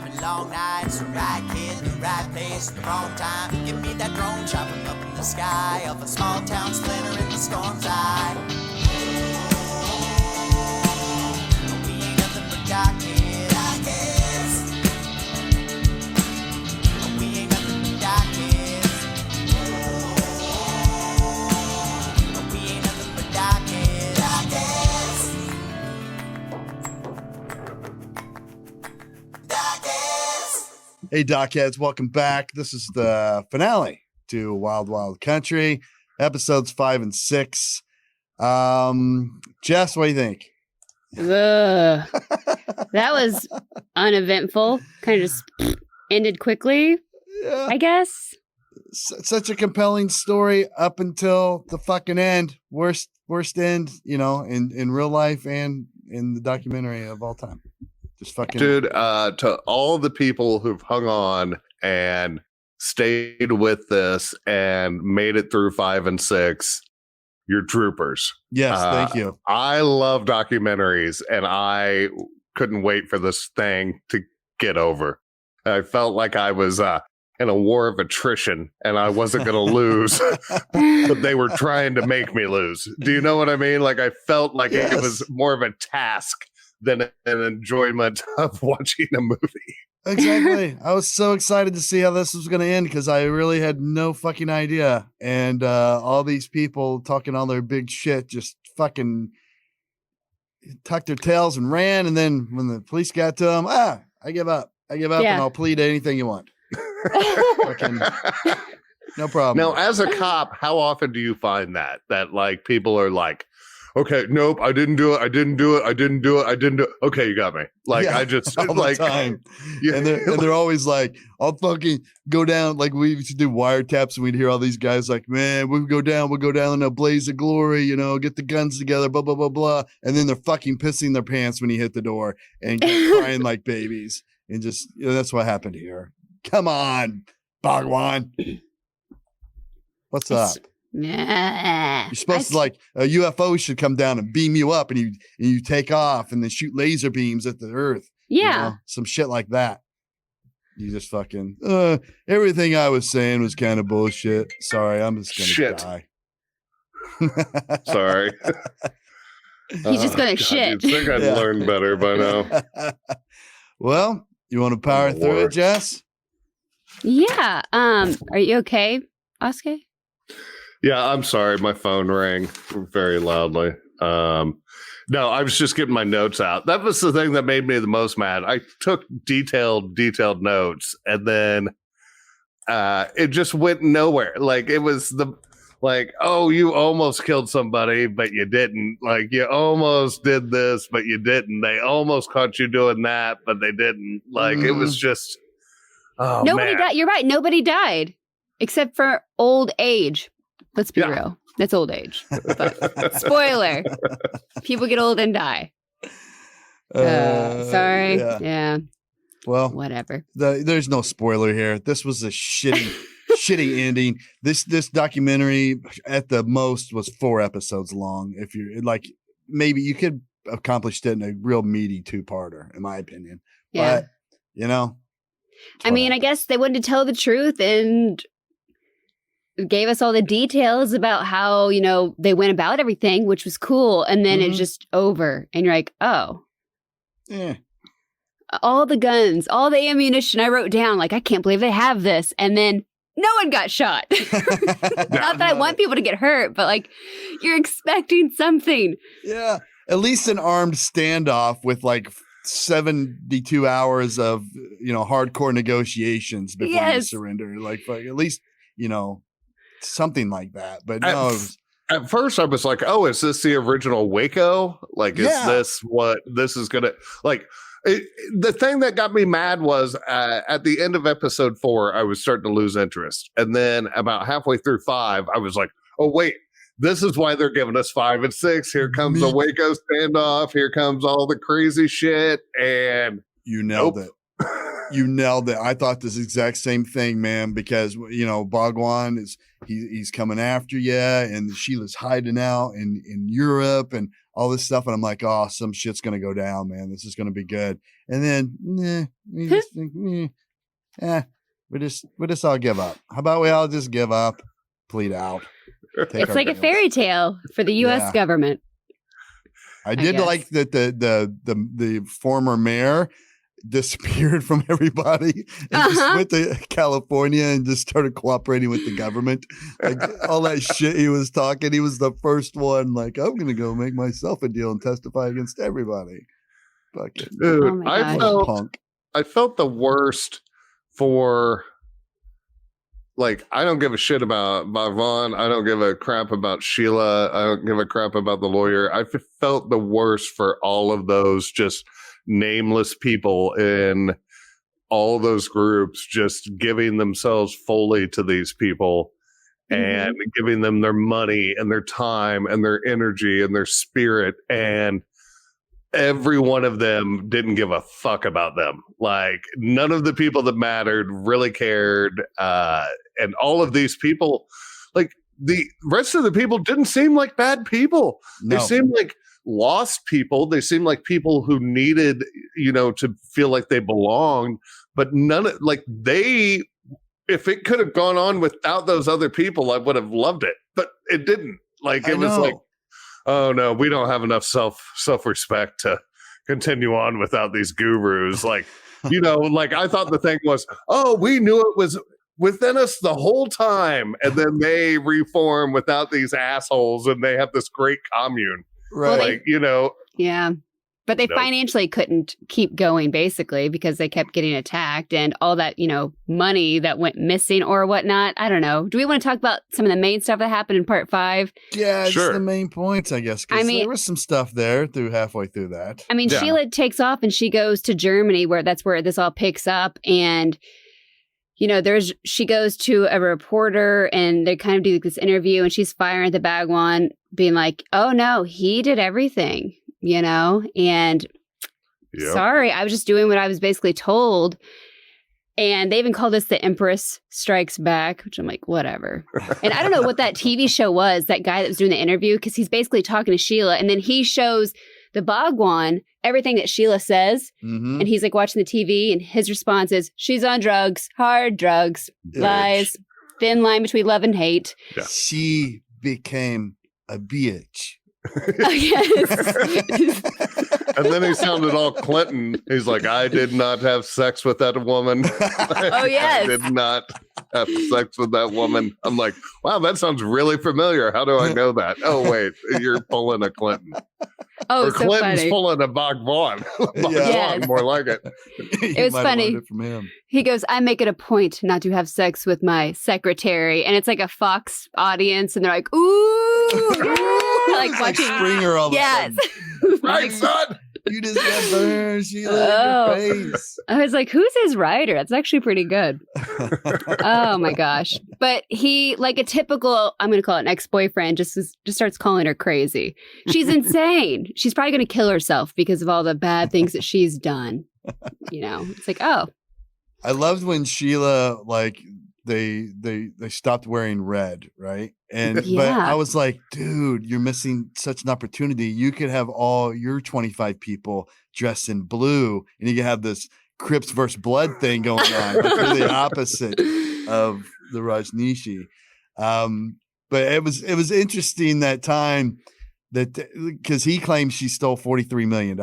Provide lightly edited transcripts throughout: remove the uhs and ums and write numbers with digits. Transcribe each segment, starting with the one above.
driving long nights, the right kid in the right place at the wrong time. Give me that drone shot from up in the sky of a small town splinter in the storm's eye. We ain't nothing but dark kids. Dark kids. We ain't nothing but dark kids. We ain't nothing but dark kids. Dark kids. Dark kids. Hey, Dockheads, welcome back. This is the finale to Wild Wild Country, episodes 5 and 6. Jess, what do you think? Ugh. That was uneventful. Kind of just ended quickly, Yeah, I guess. such a compelling story up until the fucking end. Worst end, in real life and in the documentary of all time. Just fucking Dude, to all the people who've hung on and stayed with this and made it through 5 and 6, you're troopers. Yes, thank you. I love documentaries, and I couldn't wait for this thing to get over. I felt like I was in a war of attrition, and I wasn't going to lose, but they were trying to make me lose. Do you know what I mean? Like, I felt like Yes. it was more of a task than an enjoyment of watching a movie. Exactly. I was so excited to see how this was going to end because I really had no fucking idea. And all these people talking all their big shit just fucking tucked their tails and ran. And then when the police got to them, I give up. Yeah. And I'll plead anything you want. Fucking, no problem. Now, as a cop, how often do you find that like people are like, okay, nope, I didn't do it. I didn't do it. I didn't do it. I didn't do it. Okay, you got me. Like, Yeah, I just all like the time. Yeah. And they're always like, I'll fucking go down. Like we used to do wiretaps and we'd hear all these guys like, man, we'll go down in a blaze of glory, get the guns together, blah, blah, blah, blah. And then they're fucking pissing their pants when you hit the door and crying like babies. And just, that's what happened here. Come on, Bhagwan. What's up? Nah. You're supposed to like a UFO should come down and beam you up and you take off and then shoot laser beams at the earth. Yeah. Some shit like that. You just fucking everything I was saying was kind of bullshit. Sorry, I'm just gonna Shit. die. sorry. He's just gonna shit. You'd think I'd Yeah. learn better by now. Well, you want to power through it, Lord. Jess? Yeah. Are you okay, Oscar? Yeah, I'm sorry. My phone rang very loudly. No, I was just getting my notes out. That was the thing that made me the most mad. I took detailed notes, and then it just went nowhere. Like, it was oh, you almost killed somebody, but you didn't. Like, you almost did this, but you didn't. They almost caught you doing that, but they didn't. Like, it was just, oh, Nobody man. died. You're right. Nobody died except for old age. Let's be Yeah. real. That's old age. But spoiler. People get old and die. Sorry. Yeah. Well, Whatever. there's no spoiler here. This was a shitty ending. This documentary at the most was 4 episodes long. If you're like, maybe you could accomplish it in a real meaty 2-parter, in my opinion. Yeah. But it's I mean, whatever. I guess they wanted to tell the truth and gave us all the details about how, they went about everything, which was cool. And then it's just over. And you're like, oh, Eh. all the guns, all the ammunition I wrote down, like, I can't believe they have this. And then no one got shot. Not that I want people to get hurt, but like, you're expecting something. Yeah, at least an armed standoff with like 72 hours of hardcore negotiations before you Yes. surrender. Like at least something like that. But no, it was, At first, I was like, "Oh, is this the original Waco? Like, is Yeah. this what this is gonna like?" The thing that got me mad was at the end of episode 4, I was starting to lose interest, and then about halfway through 5, I was like, "Oh wait, this is why they're giving us 5 and 6. Here comes the Waco standoff. Here comes all the crazy shit." And you nailed Nope. it. You nailed it. I thought this exact same thing, man, because, you know, Bhagwan he's coming after you, and Sheila's hiding out in Europe and all this stuff. And I'm like, oh, some shit's going to go down, man. This is going to be good. And then, we just think, we just all give up. How about we all just give up, plead out? It's like a fairy tale for the U.S. government. I did like that the former mayor disappeared from everybody and just went to California and just started cooperating with the government. Like all that shit he was talking, he was the first one. Like, I'm gonna go make myself a deal and testify against everybody. Fucking dude, I felt the worst for. Like, I don't give a shit about Vaughn. I don't give a crap about Sheila. I don't give a crap about the lawyer. I felt the worst for all of those just nameless people in all those groups, just giving themselves fully to these people and giving them their money and their time and their energy and their spirit. And every one of them didn't give a fuck about them. Like, none of the people that mattered really cared. And all of these people, like, the rest of the people didn't seem like bad people. No. They seemed like lost people. They seemed like people who needed, you know, to feel like they belonged. But if it could have gone on without those other people, I would have loved it. But it didn't. Like, it was like, oh no, we don't have enough self-respect to continue on without these gurus. Like, you know, like, I thought the thing was, oh, we knew it was within us the whole time. And then they reform without these assholes and they have this great commune. Right. Like, you know. Yeah. But they financially couldn't keep going, basically, because they kept getting attacked and all that, you know, money that went missing or whatnot. I don't know. Do we want to talk about some of the main stuff that happened in part 5? Yeah, sure. The main points, I guess. I mean, there was some stuff there halfway through that. I mean, Sheila takes off and she goes to Germany, that's where this all picks up. And, you know, she goes to a reporter and they kind of do this interview and she's firing at the Bhagwan, being like, oh no, he did everything. You know, and sorry, I was just doing what I was basically told. And they even call this the Empress Strikes Back, which I'm like, whatever. And I don't know what that TV show was, that guy that was doing the interview, because he's basically talking to Sheila. And then he shows the Bhagwan everything that Sheila says. And he's like watching the TV. And his response is, she's on drugs, hard drugs, lies, thin line between love and hate. Yeah. She became a bitch. Yes. And then he sounded all Clinton. He's like, I did not have sex with that woman. Oh, yes. I did not have sex with that woman. I'm like, wow, that sounds really familiar. How do I know that? Oh, wait, you're pulling a Clinton. Oh, or so Clinton's funny. pulling a Bhagwan. Yes. More like it. It was funny. It from him. He goes, I make it a point not to have sex with my secretary. And it's like a Fox audience. And they're like, ooh. Like watching Springer all the time. Right, son. You just got burned. She in your face. I was like, who's his writer? That's actually pretty good. Oh my gosh. But he, like a typical, I'm going to call it an ex-boyfriend, just starts calling her crazy. She's insane. She's probably going to kill herself because of all the bad things that she's done. You know, it's like, oh. I loved when Sheila, like, they stopped wearing red, right? And but I was like, dude, you're missing such an opportunity. You could have all your 25 people dressed in blue, and you could have this Crips versus Blood thing going on. It's really the opposite of the Rajneeshi. But it was interesting that time that because he claims she stole $43 million.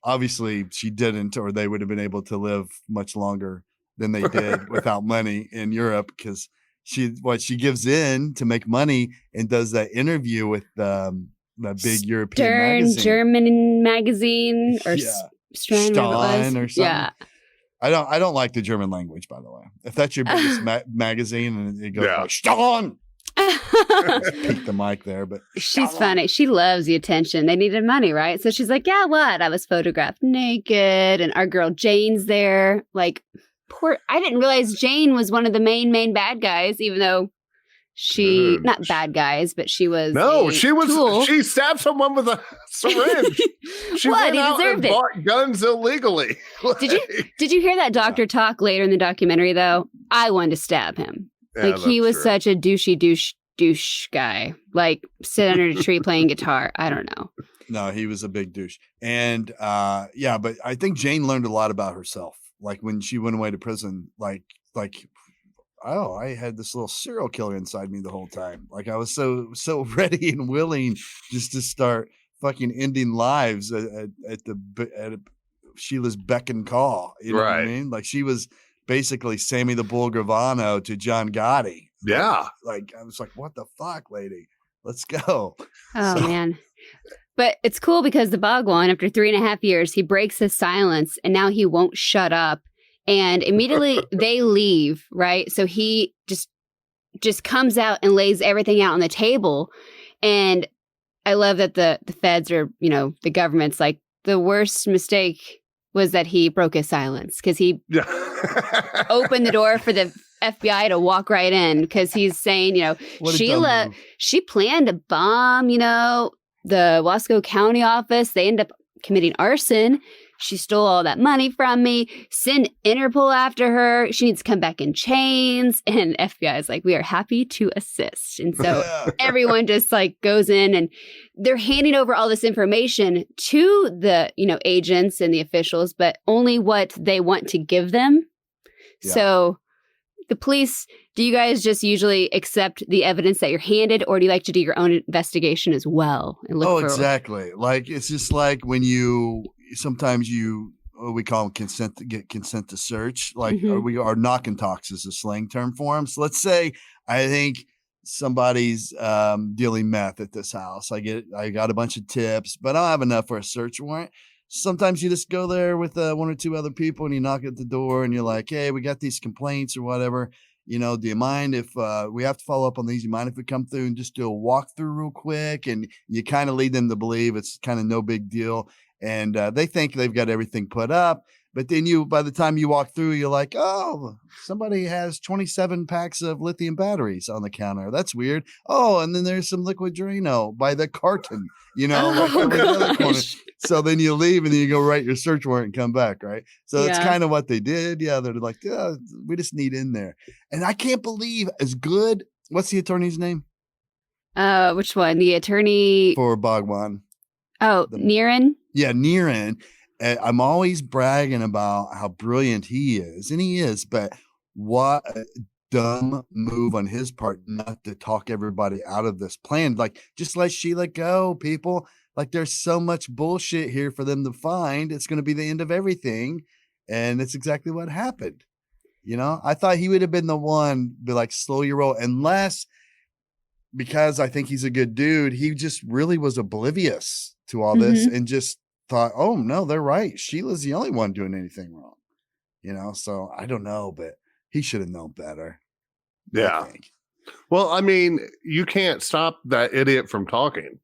Obviously, she didn't, or they would have been able to live much longer than they did without money in Europe, because she gives in to make money and does that interview with that big European magazine. German magazine or Strand or something. Yeah. I don't like the German language, by the way. If that's your biggest magazine and it goes like Stern. Peek the mic there, but she's funny. She loves the attention. They needed money, right? So she's like, yeah, what? I was photographed naked, and our girl Jane's there. Like, poor. I didn't realize Jane was one of the main bad guys, even though She, Dude. not bad guys, but she was. She stabbed someone with a syringe. She What? went He out deserved and it. bought guns illegally. Did you hear that doctor talk later in the documentary, though? I wanted to stab him. Yeah, Like, he was that's such a douche guy. Like, sit under a tree playing guitar. I don't know. No, he was a big douche. And yeah, but I think Jane learned a lot about herself. Like when she went away to prison, like, oh, I had this little serial killer inside me the whole time. Like I was so ready and willing just to start fucking ending lives at Sheila's beck and call. You know what I mean? Like she was basically Sammy the Bull Gravano to John Gotti. Yeah. Like I was like, what the fuck, lady? Let's go. Oh, man. But it's cool because the Bhagwan, after 3.5 years, he breaks his silence and now he won't shut up. And immediately they leave, right? So he just comes out and lays everything out on the table. And I love that the feds or, the government's like, the worst mistake was that he broke his silence because he opened the door for the FBI to walk right in because he's saying, Sheila, she planned to bomb, the Wasco County office. They end up committing arson. She stole all that money from me. Send Interpol after her. She needs to come back in chains. And FBI is like, we are happy to assist. And so everyone just like goes in and they're handing over all this information to the, agents and the officials, but only what they want to give them. Yeah. So the police, do you guys just usually accept the evidence that you're handed, or do you like to do your own investigation as well? And look for exactly. Like, it's just like when sometimes we call them consent to search. Like our knock and talks is a slang term for them. So let's say I think somebody's dealing meth at this house. I got a bunch of tips, but I don't have enough for a search warrant. Sometimes you just go there with one or two other people and you knock at the door and you're like, hey, we got these complaints or whatever. Do you mind if we have to follow up on these? You mind if we come through and just do a walkthrough real quick? And you kind of lead them to believe it's kind of no big deal. And they think they've got everything put up. But then by the time you walk through, you're like, oh, somebody has 27 packs of lithium batteries on the counter. That's weird. Oh, and then there's some liquid Drano by the carton, like over the other corner. So then you leave and then you go write your search warrant and come back, right? So that's kind of what they did. Yeah, they're like, yeah, we just need in there. And I can't believe as good. What's the attorney's name? Which one? The attorney for Bhagwan. Oh, Niran? Yeah, Niran. I'm always bragging about how brilliant he is, and he is, but what a dumb move on his part not to talk everybody out of this plan. Like, just let Sheila go, people. Like, there's so much bullshit here for them to find. It's going to be the end of everything, and that's exactly what happened. I thought he would have been the one to be like, slow your roll, unless, because I think he's a good dude, he just really was oblivious to all this and just thought, oh no, they're right. Sheila's the only one doing anything wrong. So I don't know, but he should have known better. Yeah. Well, I mean, you can't stop that idiot from talking.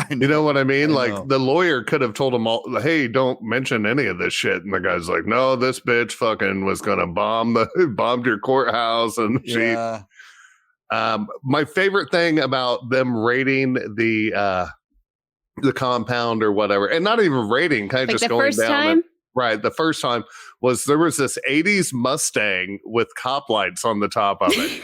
You know what I mean? The lawyer could have told him all, hey, don't mention any of this shit. And the guy's like, no, this bitch fucking was gonna bombed your courthouse. And my favorite thing about them raiding the compound or whatever, and not even raiding, kind of just going down. Right. The first time there was this 80s Mustang with cop lights on the top of it.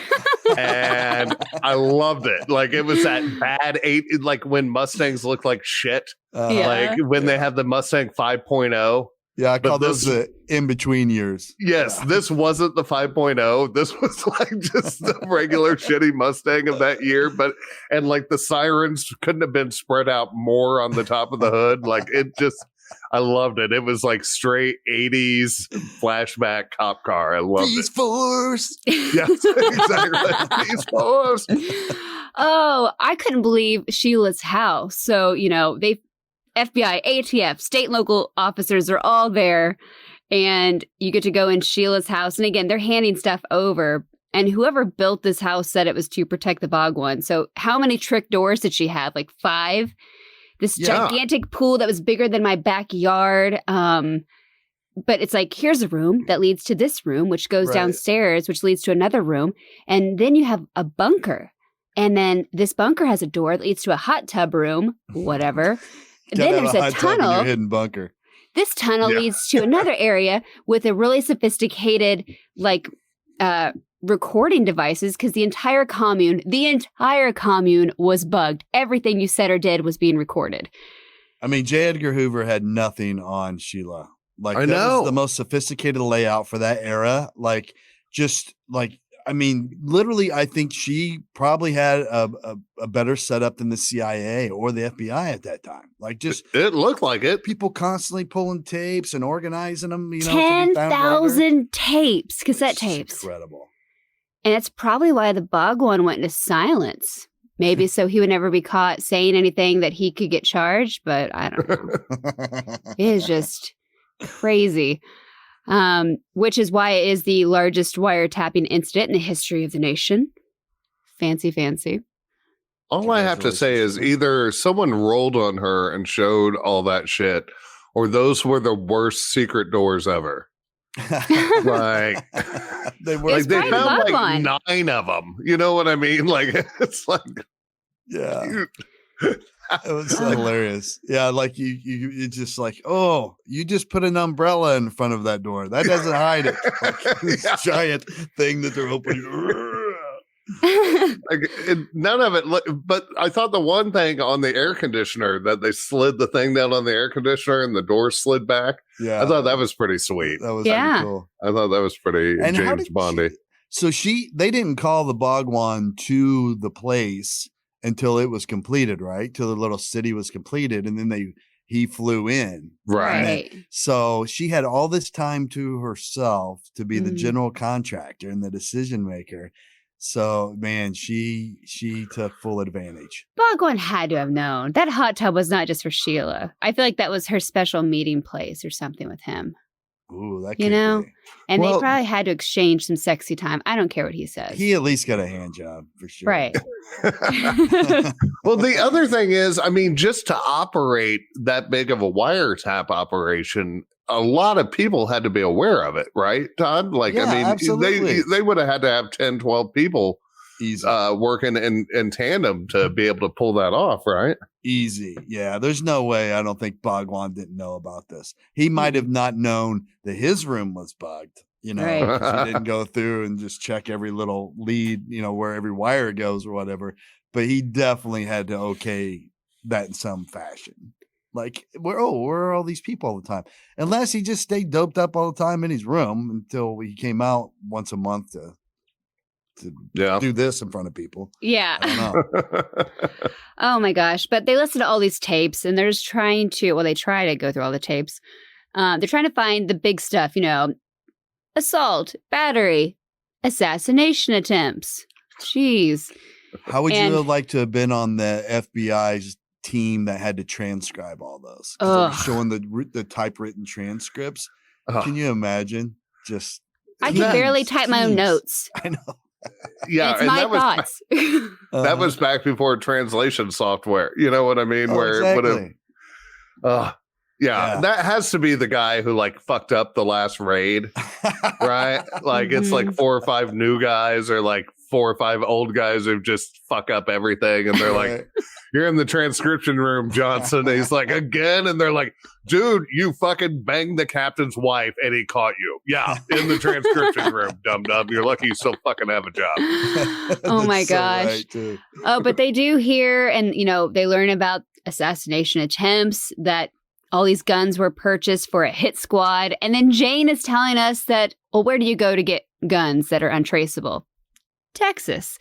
And I loved it. Like, it was that bad like when Mustangs look like shit. Like when they have the Mustang 5.0. Yeah, I call those the in-between years. Yes, this wasn't the 5.0. This was like just the regular shitty Mustang of that year. And like the sirens couldn't have been spread out more on the top of the hood. Like I loved it. It was like straight 80s flashback cop car. I loved Peace Force. Yes, exactly. Peace Force. Oh, I couldn't believe Sheila's house. So, FBI, ATF, state and local officers are all there, and you get to go in Sheila's house. And again, they're handing stuff over. And whoever built this house said it was to protect the Bhagwan. So how many trick doors did she have? Like 5? This gigantic pool that was bigger than my backyard. but it's like, here's a room that leads to this room, which goes Right. downstairs, which leads to another room. And then you have a bunker. And then this bunker has a door that leads to a hot tub room, whatever. Then Gotta have there's a hot tub in your tunnel. hidden bunker. This tunnel Yeah. leads to another area with a really sophisticated, like, recording devices, because the entire commune was bugged. Everything you said or did was being recorded. I mean, J. Edgar Hoover had nothing on Sheila. Like, I that know. was the most sophisticated layout for that era. Like, just like, I mean, literally, I think she probably had a better setup than the CIA or the FBI at that time. Like, just It looked like it. people constantly pulling tapes and organizing them. You know, to be found later. 10,000 tapes, cassette It's tapes. incredible. And that's probably why the Bhagwan went into silence. Maybe so he would never be caught saying anything that he could get charged, but I don't know. It is just crazy. Which is why it is the largest wiretapping incident in the history of the nation. Fancy, fancy. All I have to say is either someone rolled on her and showed all that shit, or those were the worst secret doors ever. Like, they were. like they probably found like Bhagwan. 9 of them. You know what I mean? Like, it's like, Yeah. It was hilarious. Yeah, like you just like, oh, you just put an umbrella in front of that door. That doesn't hide it. Like, this Yeah. giant thing that they're opening. like none of it. But I thought the one thing on the air conditioner that they slid the thing down on the air conditioner and the door slid back. Yeah, I thought that was pretty sweet. that was Yeah. pretty cool. I thought that was pretty And how James did Bondy. So they didn't call the Bhagwan to the place until it was completed, right? Till the little city was completed, and then he flew in. Right. Right. So she had all this time to herself to be the Mhm. general contractor and the decision maker. So man, she took full advantage. Bhagwan had to have known. That hot tub was not just for Sheila. I feel like that was her special meeting place or something with him. Ooh, that You could know? be. And Well- they probably had to exchange some sexy time. I don't care what he says. He at least got a hand job for sure. Right. Well, the other thing is, I mean, just to operate that big of a wiretap operation, a lot of people had to be aware of it, right, Todd? Like, Yeah, I mean, absolutely. they would have had to have 10, 12 people Easy. working in tandem to be able to pull that off, right? Easy. Yeah. There's no way. I don't think Bhagwan didn't know about this. He might have not known that his room was bugged, you know, Right. 'cause he didn't go through and just check every little lead, you know, where every wire goes or whatever. But he definitely had to okay that in some fashion. Like, where are all these people all the time? Unless he just stayed doped up all the time in his room until he came out once a month to Yeah. do this in front of people. Yeah. I don't know. Oh my gosh. But they listen to all these tapes and they're just trying to, well, they try to go through all the tapes. They're trying to find the big stuff, you know, assault, battery, assassination attempts. Jeez. How would And- you have liked to have been on the FBI's team that had to transcribe all those? 'Cause they were Ugh. showing the typewritten transcripts. Ugh. Can you imagine? Just I can Jeez, barely type my own jeez. notes. I know. Yeah, It's my that was thoughts. that was back before translation software. You know what I mean? Oh, Where it would have exactly. yeah, Yeah. that has to be the guy who like fucked up the last raid, right? Like it's like 4 or 5 new guys or like 4 or 5 old guys who just fuck up everything, and they're like, Right. "You're in the transcription room, Johnson." And he's like, "Again?" And they're like, "Dude, you fucking banged the captain's wife, and he caught you." Yeah, in the transcription room, dum dum. You're lucky you still fucking have a job. Oh my That's so gosh. right, too. Oh, but they do hear and, you know, they learn about assassination attempts, that all these guns were purchased for a hit squad. And then Jane is telling us that, well, where do you go to get guns that are untraceable? Texas.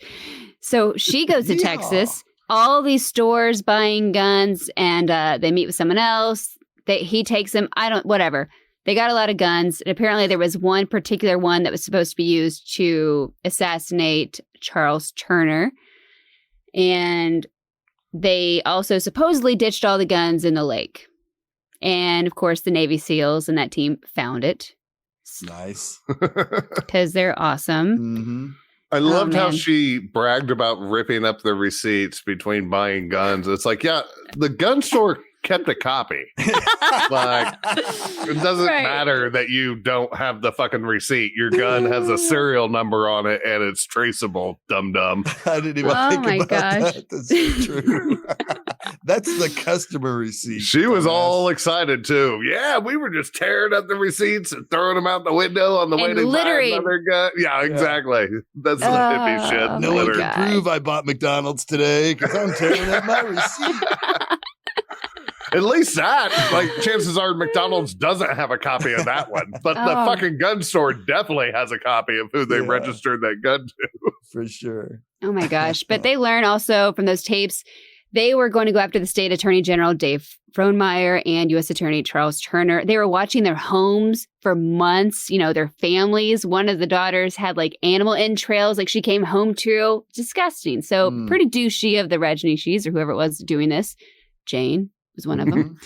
So she goes to Yeah. Texas, all these stores buying guns, and they meet with someone else. He takes them. Whatever. They got a lot of guns. And apparently there was one particular one that was supposed to be used to assassinate Charles Turner. And they also supposedly ditched all the guns in the lake. And of course, the Navy SEALs and that team found it Nice. because they're awesome. Hmm. I loved how man. she bragged about ripping up the receipts between buying guns. It's like, yeah, the gun store kept a copy. Like, it doesn't matter that you don't have the fucking receipt. Your gun has a serial number on it and it's traceable, dum-dum. I didn't even think about that. That's so true. That's the customer receipt. She was all excited too. Yeah, we were just tearing up the receipts and throwing them out the window on the way to buy another gun. Yeah, exactly. That's the hippie shit. No one can prove I bought McDonald's today because I'm tearing up my receipt. At least that, like, chances are McDonald's doesn't have a copy of that one, but the fucking gun store definitely has a copy of who they registered that gun to. For sure. Oh my gosh. But they learn also from those tapes, they were going to go after the state attorney general, Dave Frohnmeyer, and U.S. Attorney Charles Turner. They were watching their homes for months, you know, their families. One of the daughters had like animal entrails, like she came home to. Disgusting. So pretty douchey of the Rajneeshis or whoever it was doing this. Jane was one of them.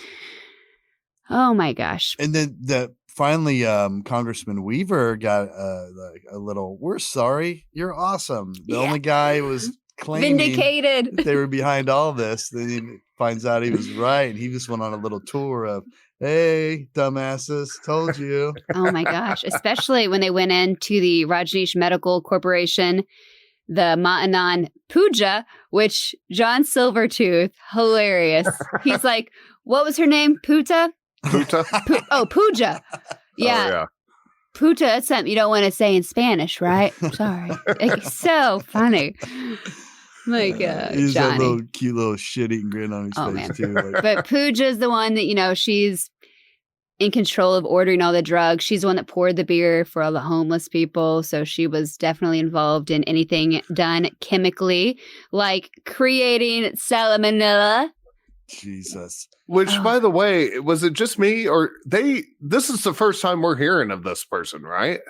Oh my gosh. And then finally, Congressman Weaver got like a little, we're sorry, you're awesome. The only guy was claiming vindicated. They were behind all this. Then he finds out he was right. And he just went on a little tour of, hey, dumbasses, told you. Oh my gosh. Especially when they went into the Rajneesh Medical Corporation, the Ma'anan Puja, which John Silvertooth, hilarious. He's like, what was her name? Puta? Puta? Puja. Yeah. Oh, yeah. Puta, that's something you don't want to say in Spanish, right? Sorry. It's so funny. My God. He's Johnny. that little cute little shit-eating grin on his face, man. too. Like, But Puja's the one that, you know, she's in control of ordering all the drugs. She's the one that poured the beer for all the homeless people. So she was definitely involved in anything done chemically, like creating salmonella. Jesus. Which, by the way, was it just me or this is the first time we're hearing of this person, right?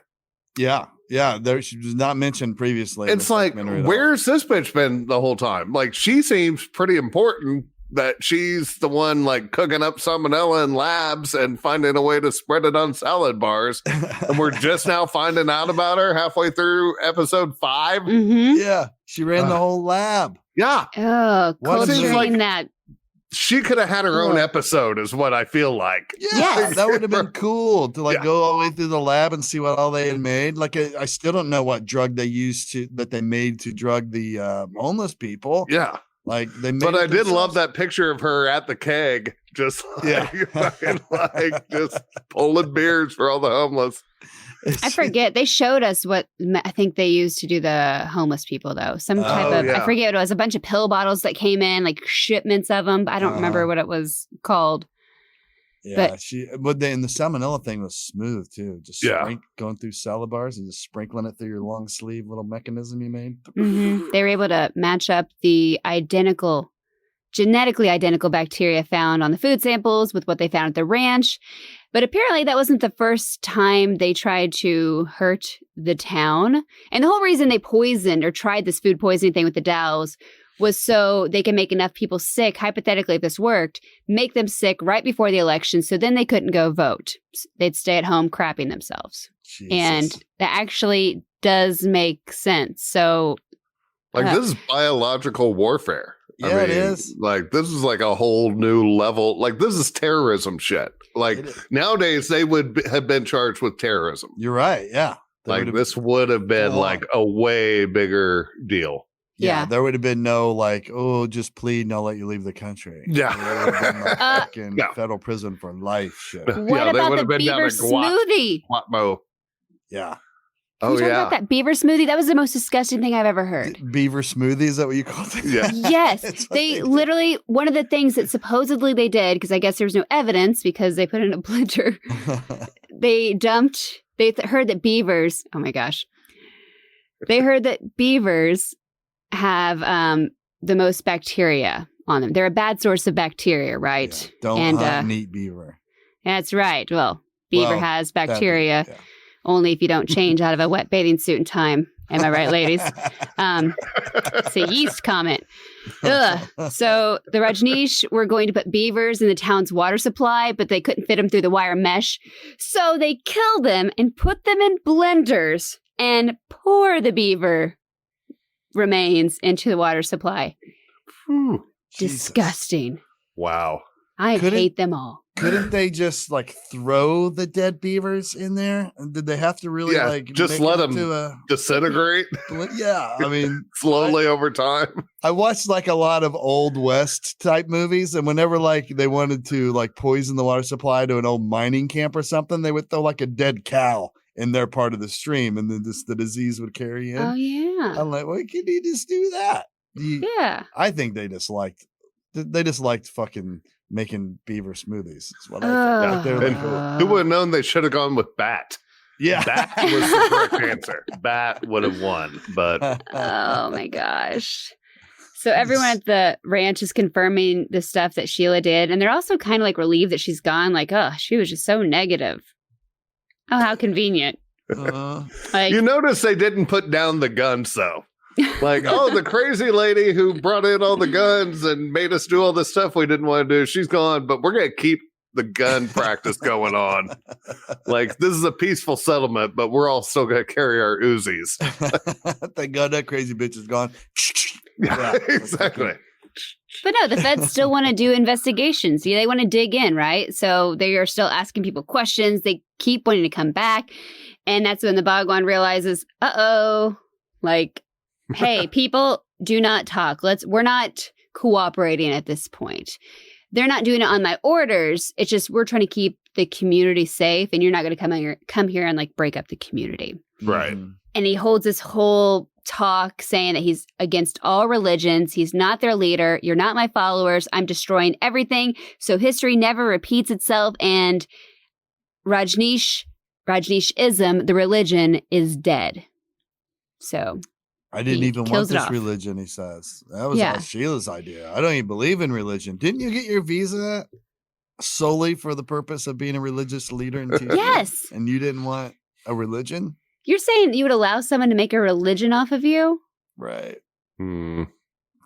Yeah. Yeah. She was not mentioned previously. It's like, where's this bitch been the whole time? Like, she seems pretty important that she's the one like cooking up salmonella in labs and finding a way to spread it on salad bars. And we're just now finding out about her halfway through episode 5. Mm-hmm. Yeah. She ran the whole lab. Yeah. Oh, culturing that. She could have had her own episode is what I feel like. Yeah, Yes. that would have been cool to like go all the way through the lab and see what all they had made. Like, I still don't know what drug they made to drug the homeless people. Yeah. Like they made But I did themselves. love that picture of her at the keg, just like just pulling beers for all the homeless. I forget. They showed us what I think they used to do the homeless people, though. Some type of, I forget what it was, a bunch of pill bottles that came in, like shipments of them. I don't remember what it was called. Yeah, but in the salmonella thing was smooth too. Just going through salad bars and just sprinkling it through your long sleeve little mechanism you made. Mm-hmm. They were able to match up the genetically identical bacteria found on the food samples with what they found at the ranch. But apparently that wasn't the first time they tried to hurt the town. And the whole reason they poisoned or tried this food poisoning thing with the Dows was so they can make enough people sick, hypothetically, if this worked, make them sick right before the election so then they couldn't go vote. They'd stay at home crapping themselves. Jesus. And that actually does make sense. So, like, this is biological warfare. Yeah, I mean, it is. Like, this is like a whole new level. Like, this is terrorism shit. Like, nowadays, they would have been charged with terrorism. You're right. Yeah. Like, this would have been like a way bigger deal. Yeah, there would have been no like, oh, just plead and I'll let you leave the country. Yeah. There would have been like fucking federal prison for life shit. What about the beaver smoothie? Yeah. Can you talk about that beaver smoothie? That was the most disgusting thing I've ever heard. Beaver smoothie, is that what you called it? Yeah. Yes. They literally, one of the things that supposedly they did, because I guess there was no evidence because they put it in a blender, they heard that beavers, oh my gosh, they heard that beavers have the most bacteria on them. They're a bad source of bacteria, right? Yeah. Don't hunt and eat beaver. That's right. Well, beaver has bacteria. Only if you don't change out of a wet bathing suit in time. Am I right, ladies? It's a yeast comment. Ugh. So the Rajneesh were going to put beavers in the town's water supply, but they couldn't fit them through the wire mesh. So they killed them and put them in blenders and pour the beaver remains into the water supply. Whew. Disgusting. Wow. I hate them all. Couldn't they just like throw the dead beavers in there? And did they have to really like just make let it them to a disintegrate Yeah, I mean, slowly over time? I watched like a lot of old West type movies, and whenever like they wanted to like poison the water supply to an old mining camp or something, they would throw like a dead cow in their part of the stream, and then the disease would carry in. Oh yeah. I'm like, why can't you just do that? Yeah. I think they just liked fucking making beaver smoothies. Is what I think. They're like, And who would have known they should have gone with bat? yeah, Bat was the correct answer. Bat would have won, but Oh my gosh. So everyone at the ranch is confirming the stuff that Sheila did, and they're also kind of like relieved that she's gone. Like, oh, she was just so negative. Oh, how convenient. Like, you notice they didn't put down the guns, though. Like, oh, the crazy lady who brought in all the guns and made us do all this stuff we didn't want to do, she's gone, but we're going to keep the gun practice going on. Like, this is a peaceful settlement, but we're all still going to carry our Uzis. Thank God that crazy bitch is gone. Yeah, exactly. but no, the feds still want to do investigations. They want to dig in, right? So they are still asking people questions. They keep wanting to come back. And that's when the Bhagwan realizes, like, hey, people, do not talk. We're not cooperating at this point. They're not doing it on my orders. It's just we're trying to keep the community safe, and you're not going to come here and like break up the community. Right. And he holds this whole talk saying that he's against all religions. He's not their leader. You're not my followers. I'm destroying everything. So history never repeats itself. And Rajneeshism, the religion, is dead. So I didn't he even want kills it this off. religion, he says. That was all Sheila's idea. I don't even believe in religion. Didn't you get your visa solely for the purpose of being a religious leader and teacher? Yes. And you didn't want a religion? You're saying you would allow someone to make a religion off of you? Right. Hmm.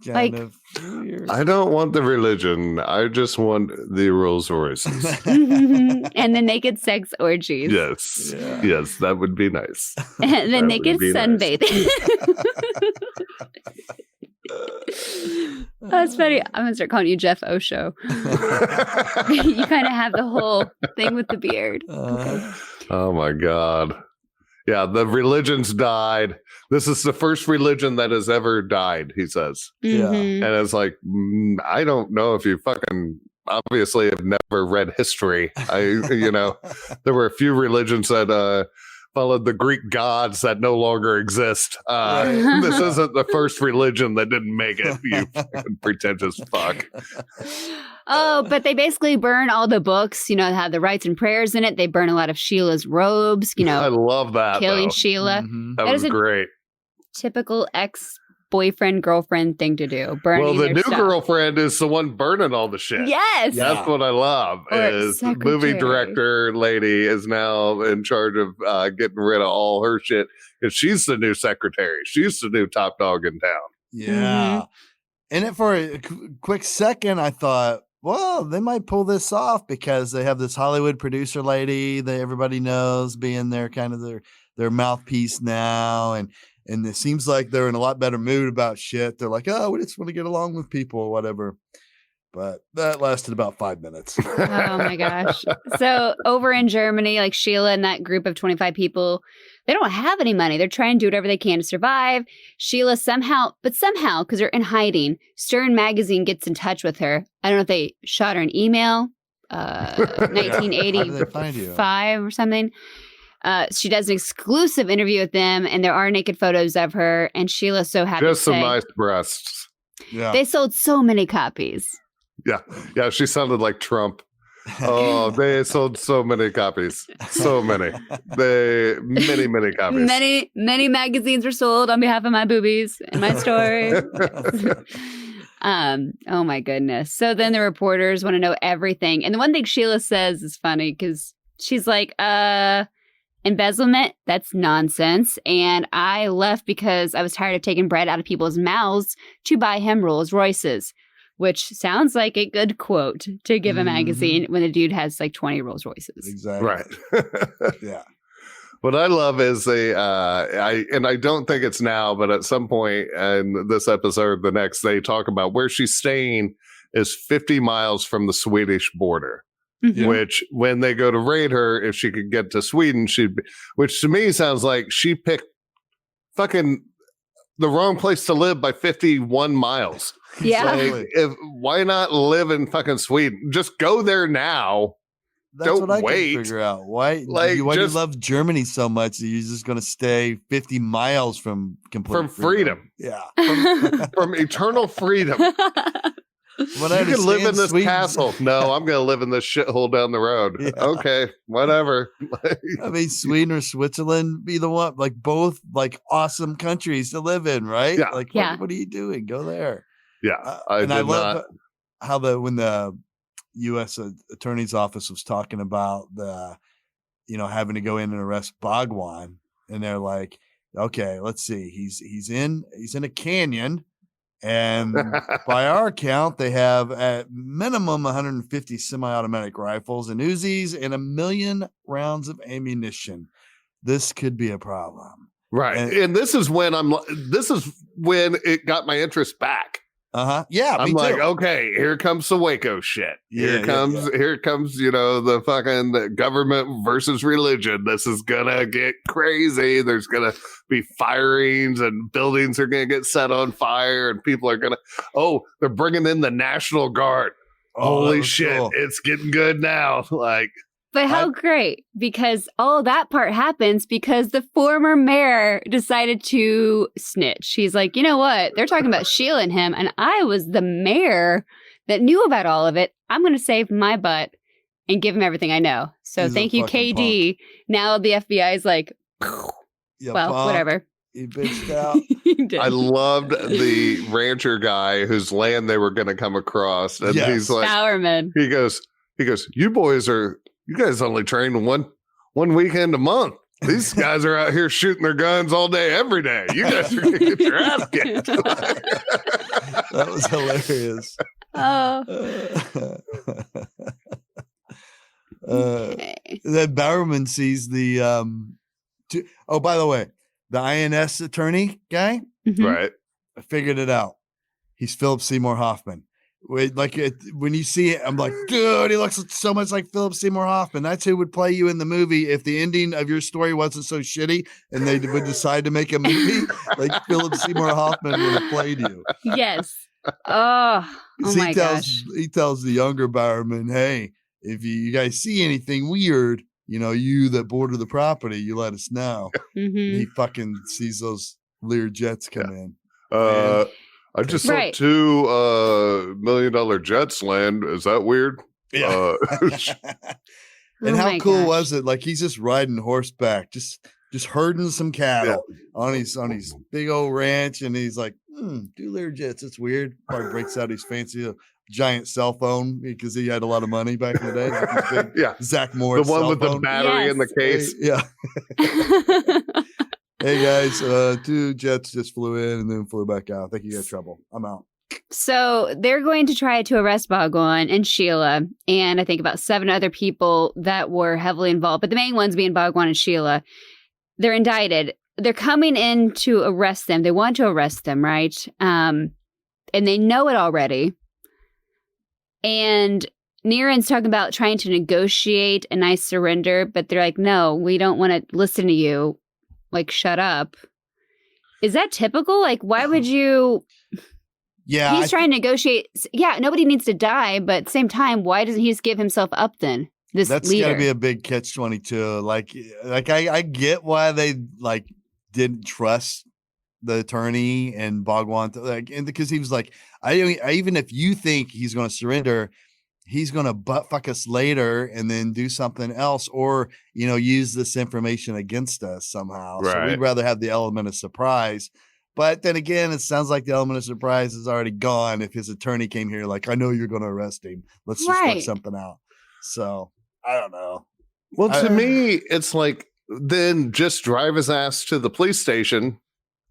Kind Like- of weird. I don't want the religion. I just want the Rolls Royces. And the naked sex orgies. Yes. Yeah. Yes, that would be nice. And the That would naked be nice. sunbathing. That's funny. I'm going to start calling you Jeff Osho. You kind of have the whole thing with the beard. Oh my God. Yeah, the religion's died. This is the first religion that has ever died, he says. Yeah. Mhm. And it's like, I don't know if you fucking obviously have never read history. There were a few religions that followed the Greek gods that no longer exist. This isn't the first religion that didn't make it, you fucking pretentious fuck. Oh, but they basically burn all the books, that have the rites and prayers in it. They burn a lot of Sheila's robes, I love that. killing though. Sheila. Mhm. That That was is a- great. Typical ex-boyfriend, girlfriend thing to do. Burning Well, the their new stuff. girlfriend is the one burning all the shit. Yes. Yeah. That's what I love. Or Is the movie secretary. director lady is now in charge of getting rid of all her shit because she's the new secretary. She's the new top dog in town. Yeah. And it for a quick second, I thought, well, they might pull this off because they have this Hollywood producer lady that everybody knows being their kind of their mouthpiece now. And it seems like they're in a lot better mood about shit. They're like, oh, we just want to get along with people or whatever. But that lasted about 5 minutes. Oh my gosh. So over in Germany, like Sheila and that group of 25 people, they don't have any money. They're trying to do whatever they can to survive. Sheila somehow, because they're in hiding, Stern Magazine gets in touch with her. I don't know if they shot her an email, How did they find you? 1985 or something. She does an exclusive interview with them, and there are naked photos of her. And Sheila's so happy Just to some say nice breasts. Yeah. they sold so many copies. Yeah, she sounded like Trump. Oh, they sold so many copies. So many. Many copies. Many magazines were sold on behalf of my boobies in my store. Oh my goodness. So then the reporters want to know everything. And the one thing Sheila says is funny because she's like, embezzlement, that's nonsense. And I left because I was tired of taking bread out of people's mouths to buy him Rolls Royces, which sounds like a good quote to give a magazine when the dude has like 20 Rolls Royces. Exactly. Right. Yeah. What I love is I don't think it's now, but at some point in this episode, the next, they talk about where she's staying is 50 miles from the Swedish border. Mhm. Which, when they go to raid her, if she could get to Sweden, which to me sounds like she picked fucking the wrong place to live by 51 miles. Yeah. Like, why not live in fucking Sweden? Just go there now. That's Don't what I wait. can figure out. Why Like, do you just- love Germany so much that you're just going to stay 50 miles from complete freedom. Yeah. From eternal freedom. What I You can live in understand, this Sweden's- castle. No, I'm going to live in this shithole down the road. Yeah. Okay, whatever. I mean, Sweden or Switzerland, be the one, like both like awesome countries to live in, right? Yeah. Like, Yeah. what are you doing? Go there. Yeah, I and did I love not. how when the U.S. Attorney's Office was talking about having to go in and arrest Bhagwan, and they're like, okay, let's see, he's in a canyon, and by our count, they have at minimum 150 semi-automatic rifles and Uzis and 1 million rounds of ammunition. This could be a problem. Right. And- And this is when it got my interest back. Yeah, I'm me like, too. okay, here comes the Waco shit. Yeah, Here comes, the fucking government versus religion. This is gonna get crazy. There's gonna be firings and buildings are gonna get set on fire and people are they're bringing in the National Guard. Oh, that Holy was shit, cool. it's getting good now. Like, But how great, because all that part happens because the former mayor decided to snitch. He's like, you know what? They're talking about Sheila and him, and I was the mayor that knew about all of it. I'm going to save my butt and give him everything I know. So He's a thank you, fucking KD. Now the FBI is like, Yeah, well, punk. whatever. He bitched out. He did. I loved the rancher guy whose land they were going to come across. And Yes. he's like, Bowerman. he goes, you guys only train one weekend a month. These guys are out here shooting their guns all day, every day. You guys are going to get your ass kicked. That was hilarious. Oh. Okay. Then Bowerman sees the by the way, the INS attorney guy, Mhm. Right. I figured it out. He's Philip Seymour Hoffman. When you see it, I'm like, dude, he looks so much like Philip Seymour Hoffman. That's who would play you in the movie if the ending of your story wasn't so shitty and they would decide to make a movie. Like Philip Seymour Hoffman would have played you. Yes. Oh my gosh. He tells the younger Bowerman, hey, if you guys see anything weird, you that border the property, you let us know. Mhm. He fucking sees those Lear jets come in. I just saw Right. $2 million jets land. Is that weird? Yeah. And Oh how my cool gosh. was it? Like he's just riding horseback, just herding some cattle on his big old ranch, and he's like, do Lear jets. It's weird. Probably breaks out his fancy giant cell phone because he had a lot of money back in the day. Like his big Yeah. Zach The Morris. one cell with the phone. battery in the case. Yeah. Hey guys, 2 jets just flew in and then flew back out. I think you got trouble. I'm out. So they're going to try to arrest Bhagwan and Sheila, and I think about 7 other people that were heavily involved, but the main ones being Bhagwan and Sheila. They're indicted. They're coming in to arrest them. They want to arrest them, right? And they know it already. And Niren's talking about trying to negotiate a nice surrender, but they're like, no, we don't want to listen to you. Like, shut up. Is that typical? Like, why would you... Yeah. He's trying to negotiate. Yeah, nobody needs to die, but at the same time, why doesn't he just give himself up then? That's leader. gotta be a big catch-22. Like I get why they didn't trust the attorney and Bhagwan, and because he was like, I even if you think he's going to surrender, he's going to butt fuck us later and then do something else, or use this information against us somehow. So Right. we'd rather have the element of surprise. But then again, it sounds like the element of surprise is already gone if his attorney came here like, I know you're going to arrest him. Let's just work Right. something out. So I don't know. Well, to I- me, it's like, then just drive his ass to the police station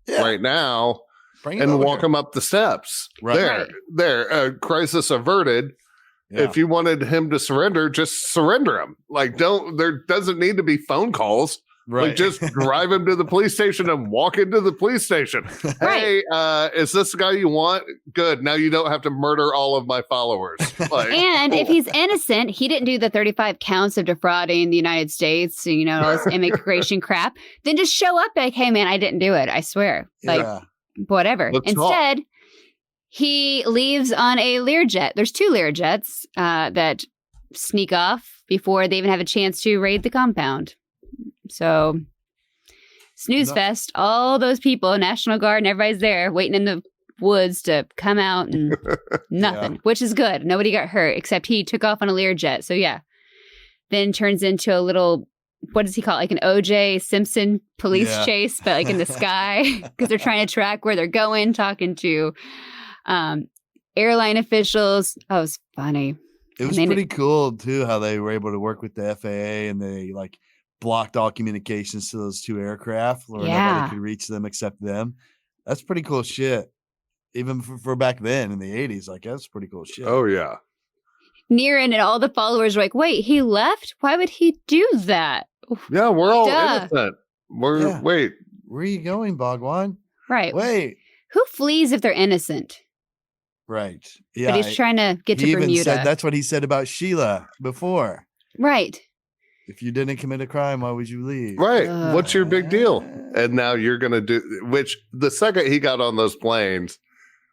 Yeah. right now Bring it and over walk here. him up the steps. Right. There. Crisis averted. Yeah. If you wanted him to surrender, just surrender him. Like, there doesn't need to be phone calls. Right. Like, just drive him to the police station and walk into the police station. Hey, is this the guy you want? Good. Now you don't have to murder all of my followers. Like, And if he's innocent, he didn't do the 35 counts of defrauding the United States, all this immigration crap. Then just show up like, hey, man, I didn't do it. I swear. Like, whatever. Let's Instead, he leaves on a Learjet. There's 2 Learjets that sneak off before they even have a chance to raid the compound. So, snooze fest. All those people, National Guard, and everybody's there waiting in the woods to come out and nothing, which is good. Nobody got hurt except he took off on a Learjet. So, yeah. Then turns into a little, what does he call it? Like an O.J. Simpson police chase, but like in the sky because they're trying to track where they're going, talking to airline officials. Oh, it was funny. It was pretty cool, too, how they were able to work with the FAA and they like blocked all communications to those 2 aircraft where nobody could reach them except them. That's pretty cool shit. Even for back then in the 80s, like that's pretty cool shit. Oh, yeah. Niren and all the followers were like, wait, he left? Why would he do that? Yeah, we're all innocent. Wait. Where are you going, Bhagwan? Right. Wait. Who flees if they're innocent? Right. Yeah. But he's trying to get to Bermuda. Even said, that's what he said about Sheila before. Right. If you didn't commit a crime, why would you leave? Right. What's your big deal? And now you're going to do, which the second he got on those planes,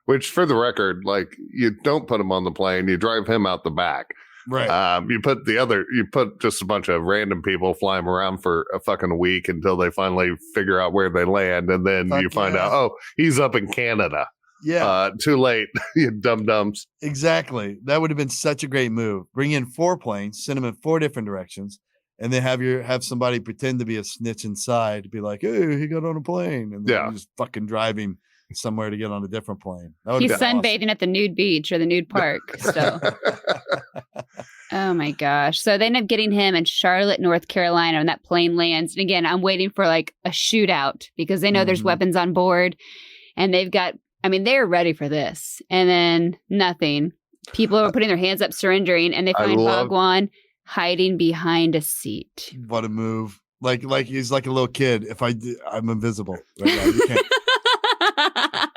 which for the record, like you don't put him on the plane, you drive him out the back. Right. You put just a bunch of random people flying around for a fucking week until they finally figure out where they land. And then you find out, oh, he's up in Canada. Yeah. Too late, you dum-dums. Exactly. That would have been such a great move. Bring in 4 planes, send them in 4 different directions, and then have somebody pretend to be a snitch inside, be like, hey, he got on a plane. And then just fucking drive him somewhere to get on a different plane. He's sunbathing at the nude beach or the nude park still. Oh my gosh. So they end up getting him in Charlotte, North Carolina, and that plane lands. And again, I'm waiting for like a shootout because they know there's weapons on board and they're ready for this. And then nothing. People are putting their hands up, surrendering, and they find Bhagwan hiding behind a seat. What a move. Like he's like a little kid. I'm invisible. Right now. You can't.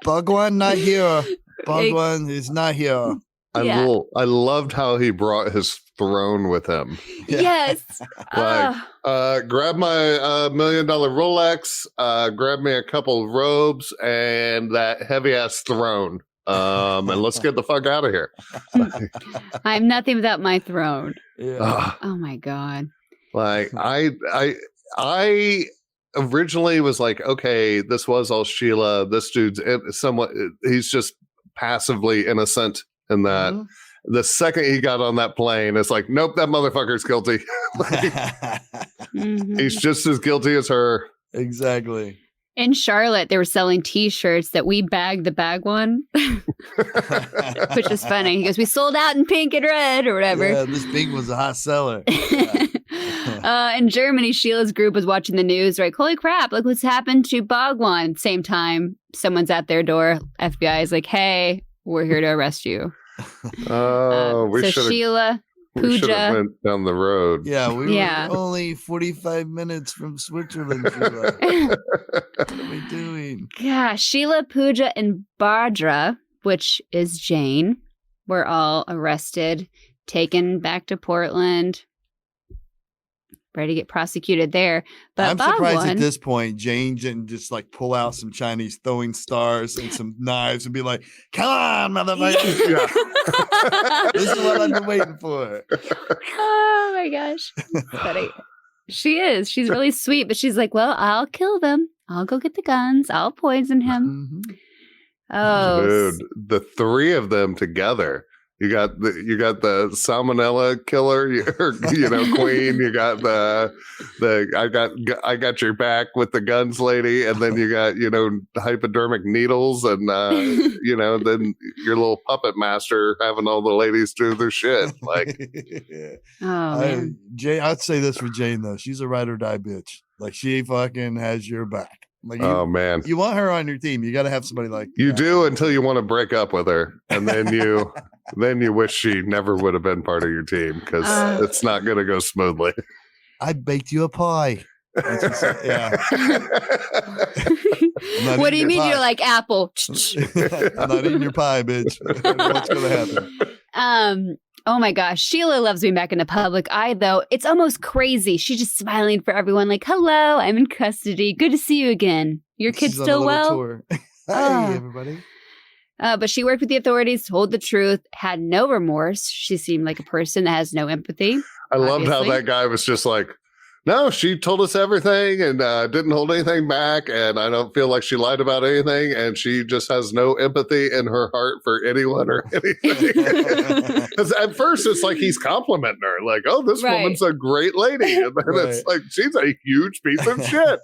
Bhagwan not here. Bhagwan is not here. I loved how he brought his throne with him. Yes. Grab my $1 million Rolex, grab me a couple of robes and that heavy ass throne. And let's get the fuck out of here. I'm nothing without my throne. Yeah. Oh my God. Like I originally was like, okay, this was all Sheila. This dude's he's just passively innocent in that. Mm-hmm. The second he got on that plane, it's like, nope, that motherfucker's guilty. He's just as guilty as her. Exactly. In Charlotte, they were selling T-shirts that we bagged the bag one, which is funny. He goes, we sold out in pink and red or whatever. Yeah, this pink was a hot seller. In Germany, Sheila's group was watching the news, like, holy crap, look what's happened to Bhagwan. Same time, someone's at their door. FBI is like, hey, we're here to arrest you. Oh, Sheila, Pooja went down the road. Yeah, we were only 45 minutes from Switzerland. Sheila. What are we doing? Yeah, Sheila, Pooja, and Bhadra, which is Jane, were all arrested, taken back to Portland, ready to get prosecuted there. But I'm surprised at this point Jane didn't just like pull out some Chinese throwing stars and some knives and be like, come on, motherfucker. Yeah. This is what I've been waiting for. Oh my gosh. Funny. She is. She's really sweet, but she's like, well, I'll kill them. I'll go get the guns. I'll poison him. Mm-hmm. Oh, dude, the 3 of them together. You got the salmonella killer, queen. You got I got your back with the guns lady, and then you got hypodermic needles, and then your little puppet master having all the ladies do their shit. Like, Jane, I'd say this for Jane though, she's a ride or die bitch. Like she fucking has your back. Like man, you want her on your team. You got to have somebody like you do until you want to break up with her, and then you wish she never would have been part of your team because it's not going to go smoothly. I baked you a pie. And she said, yeah. What do you mean you're like Apple? I'm not eating your pie, bitch. What's going to happen? Oh my gosh. Sheila loves being back in the public eye, though. It's almost crazy. She's just smiling for everyone like, hello, I'm in custody. Good to see you again. Your kid's She's on a still little well? tour. Hi, everybody. But she worked with the authorities, told the truth, had no remorse. She seemed like a person that has no empathy. I loved how obviously. that guy was just like, no, she told us everything and didn't hold anything back. And I don't feel like she lied about anything. And she just has no empathy in her heart for anyone or anything. 'Cause at first, it's like he's complimenting her, like, oh, this Right. woman's a great lady. And then it's like, she's a huge piece of shit.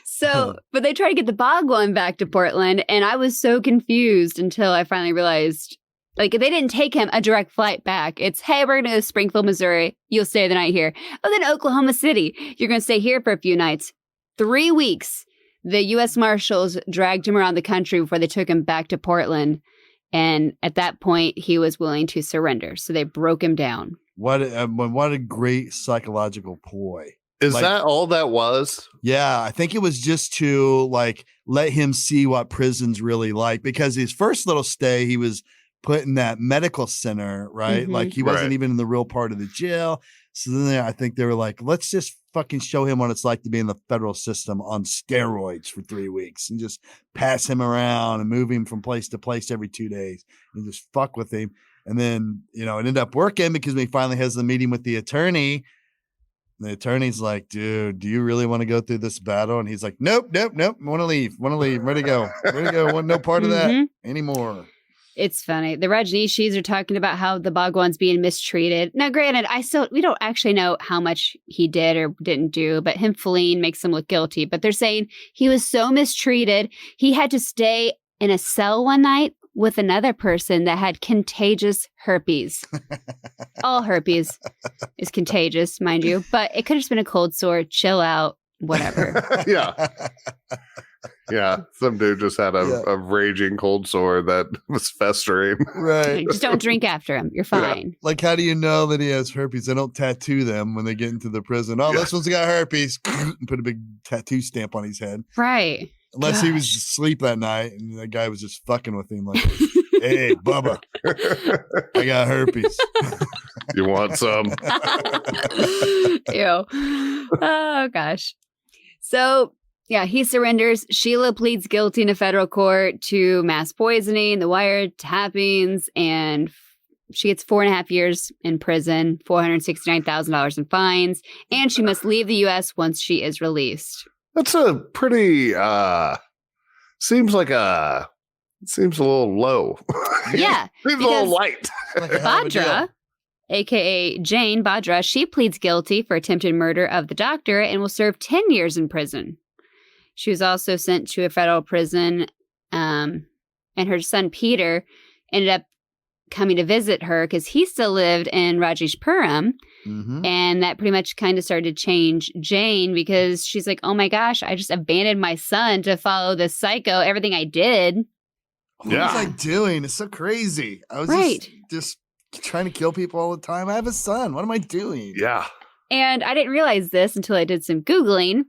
So, but they tried to get the Bhagwan back to Portland, and I was so confused until I finally realized, like, they didn't take him a direct flight back. It's, hey, we're going to go to Springfield, Missouri. You'll stay the night here. Oh, then Oklahoma City. You're going to stay here for a few nights. 3 weeks. The U.S. Marshals dragged him around the country before they took him back to Portland. And at that point, he was willing to surrender. So they broke him down. What a great psychological ploy. Is Like- that all that was? Yeah, I think it was just to like let him see what prison's really like, because his first little stay, he was put in that medical center, right? Mhm. Like he wasn't Right. even in the real part of the jail. So then I think they were like, let's just fucking show him what it's like to be in the federal system on steroids for 3 weeks and just pass him around and move him from place to place every 2 days and just fuck with him. And then, it ended up working because when he finally has the meeting with the attorney, the attorney's like, dude, do you really want to go through this battle? And he's like, nope. Want to leave. Ready to go. Want no part of that Mhm. anymore. It's funny. The Rajneeshis are talking about how the Bhagwan's being mistreated. Now, granted, we don't actually know how much he did or didn't do, but him fleeing makes him look guilty. But they're saying he was so mistreated, he had to stay in a cell one night with another person that had contagious herpes. All herpes is contagious, mind you, but it could have just been a cold sore. Chill out, whatever. Yeah. Yeah. Some dude just had a raging cold sore that was festering. Right. Just don't drink after him. You're fine. Like, how do you know that he has herpes? They don't tattoo them when they get into the prison. Oh, this one's got herpes. And put a big tattoo stamp on his head. Right. Unless he was asleep that night and the guy was just fucking with him. Like, hey, Bubba, I got herpes. You want some? Ew. Oh, gosh. So, yeah, he surrenders. Sheila pleads guilty in a federal court to mass poisoning, the wiretappings, and she gets 4.5 years in prison, $469,000 in fines, and she must leave the U.S. once she is released. That's a pretty, seems a little low. Yeah. Seems a little light. Like a hell of a deal. Badra, aka Jane Badra, she pleads guilty for attempted murder of the doctor and will serve 10 years in prison. She was also sent to a federal prison, and her son Peter ended up coming to visit her because he still lived in Rajeshpuram, Mhm. and that pretty much kind of started to change Jane because she's like, oh my gosh, I just abandoned my son to follow this psycho, everything I did. What was I doing? It's so crazy. I was just trying to kill people all the time. I have a son. What am I doing? Yeah. And I didn't realize this until I did some Googling,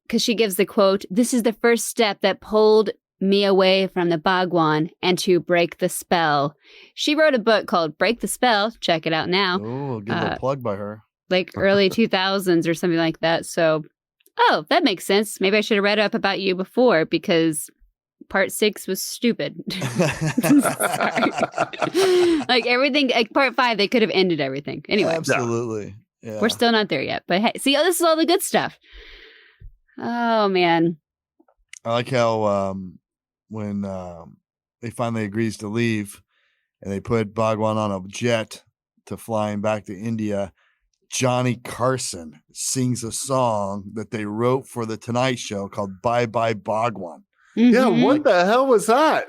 because she gives the quote, this is the first step that pulled me away from the Bhagwan and to break the spell. She wrote a book called Break the Spell. Check it out now. Oh, good little plug by her. Like early 2000s or something like that. So, that makes sense. Maybe I should have read up about you before because part 6 was stupid. Sorry. Like everything, like part 5, they could have ended everything. Anyway. Absolutely. Yeah. We're still not there yet. But hey, see, this is all the good stuff. Oh, man. I like how when he finally agrees to leave and they put Bhagwan on a jet to fly him back to India, Johnny Carson sings a song that they wrote for the Tonight Show called Bye Bye Bhagwan. Yeah. Mhm. What the hell was that?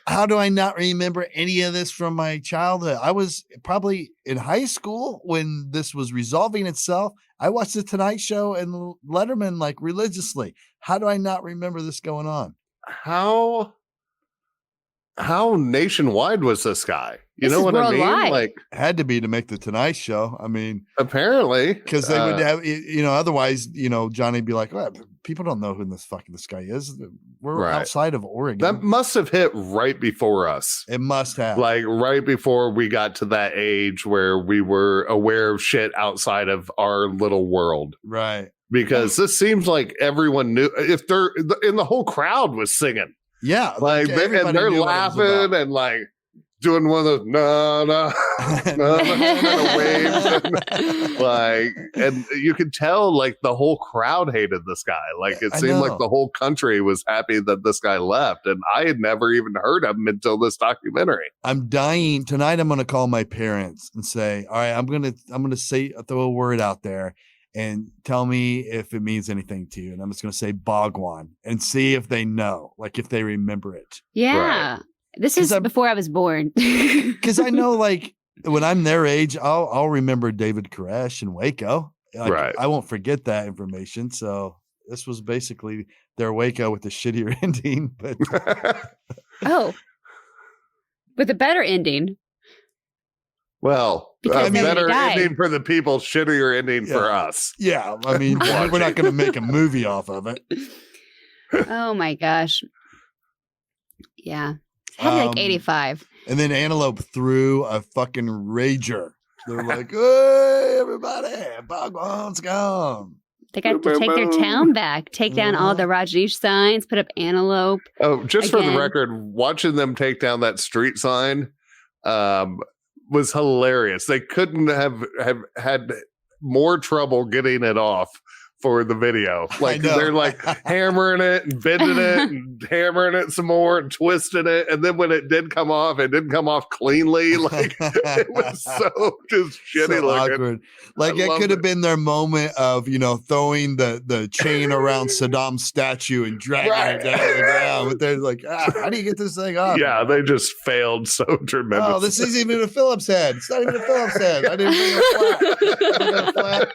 How do I not remember any of this from my childhood? I was probably in high school when this was resolving itself. I watched the Tonight Show and Letterman like religiously. How do I not remember this going on? How how nationwide was this guy? You This know is what I mean? worldwide. Like, Had to be to make the Tonight Show. I mean, apparently, because they would have, otherwise, Johnny'd be like, well, people don't know who this guy is. We're Right. outside of Oregon. that must have hit right before us. It must have. Like right before we got to that age where we were aware of shit outside of our little world. Right. Because this seems like everyone knew, if they're in the whole crowd was singing. Yeah. Like and they're knew what it was laughing about. and like doing one of those no waves and, like, and you could tell like the whole crowd hated this guy. Like it I seemed like know. the whole country was happy that this guy left, and I had never even heard of him until this documentary. I'm dying tonight. I'm going to call my parents and say, all right, I'm going to throw a word out there and tell me if it means anything to you. And I'm just going to say Bhagwan and see if they know, like if they remember it. Yeah. This is before I was born. Because I know, like, when I'm their age, I'll remember David Koresh and Waco. Like, Right. I won't forget that information. So this was basically their Waco with a shittier ending. But Oh. With a better ending. Well, Because a nobody better died. ending for the people, shittier ending for us. yeah, I mean, we're not going to make a movie off of it. Oh my gosh. Yeah. It had to be like 85. And then Antelope threw a fucking rager. They're like, hey, everybody, Bhagwan's gone. They got to take their town back, take down all the Rajneesh signs, put up Antelope. Oh, just for the Again. record, watching them take down that street sign was hilarious. They couldn't have had more trouble getting it off for the video. Like know. they're like hammering it and bending it and hammering it some more and twisting it. And then when it did come off, it didn't come off cleanly. Like it was so just shitty So looking. awkward. Like I it loved could have it. been their moment of, throwing the chain around Saddam's statue and dragging Right. it down to the ground. But they're like, how do you get this thing off? Yeah, they just failed so tremendously. Oh, this isn't even a Phillips head. It's not even a Phillips head. I didn't bring a flat.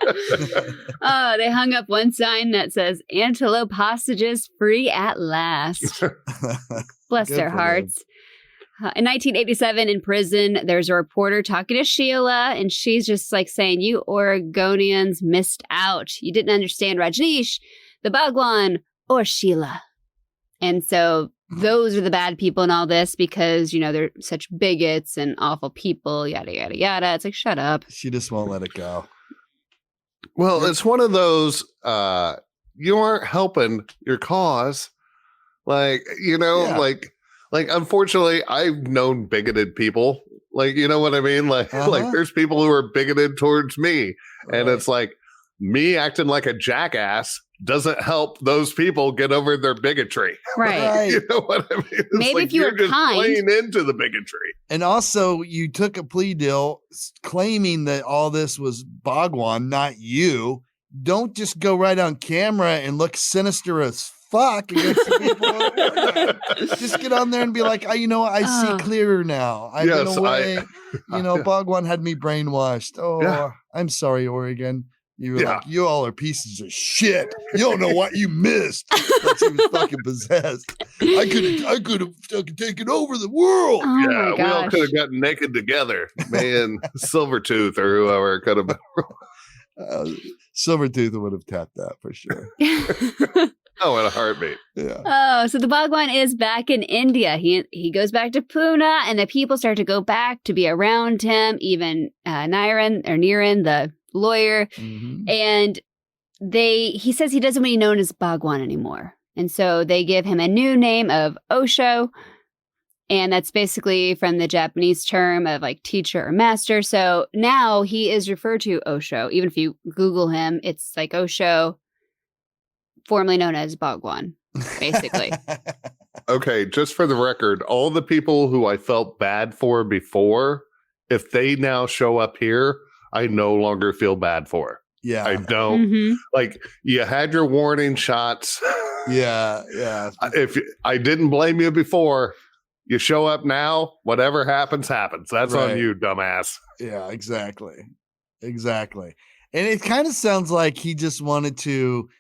Oh, they hung up one sign that says Antelope hostages free at last. Bless Good their for hearts. In 1987, in prison, there's a reporter talking to Sheila, and she's just like saying, you Oregonians missed out. You didn't understand Rajneesh, the Bhagwan, or Sheila. And so those are the bad people in all this because, they're such bigots and awful people, yada, yada, yada. It's like, shut up. She just won't let it go. Well, it's one of those you aren't helping your cause. Like, Yeah. like unfortunately I've known bigoted people. Like, you know what I mean? Like Uh-huh. there's people who are bigoted towards me. And Right. it's like me acting like a jackass doesn't help those people get over their bigotry. Right. You know what I mean? It's Maybe like if you you're were just kind. playing into the bigotry. And also, you took a plea deal claiming that all this was Bhagwan, not you. Don't just go right on camera and look sinister as fuck against the people. of Oregon. Just get on there and be like, I Oh. see clearer now. I've Yes, been away. Bhagwan had me brainwashed. Oh, Yeah. I'm sorry, Oregon. You were Yeah. like, you all are pieces of shit. You don't know what you missed. Like she was fucking possessed. I could have fucking taken over the world. Oh Yeah, my we all gosh. could have gotten naked together. Man, Silvertooth or whoever could have been. Silvertooth would have tapped that for sure. Oh, in a heartbeat. Yeah. Oh, so the Bhagwan is back in India. He goes back to Pune, and the people start to go back to be around him. Even Niran, the lawyer, Mhm. and he says he doesn't want to be known as Bhagwan anymore, and so they give him a new name of Osho, and that's basically from the Japanese term of like teacher or master. So now he is referred to Osho. Even if you Google him, it's like Osho, formerly known as Bhagwan, basically. Okay, just for the record, all the people who I felt bad for before, if they now show up here, I no longer feel bad for. Yeah. I don't. Mhm. Like, you had your warning shots. Yeah. Yeah. If I didn't blame you before, you show up now, whatever happens, happens. That's on Right. you, dumbass. Yeah, exactly. And it kind of sounds like he just wanted to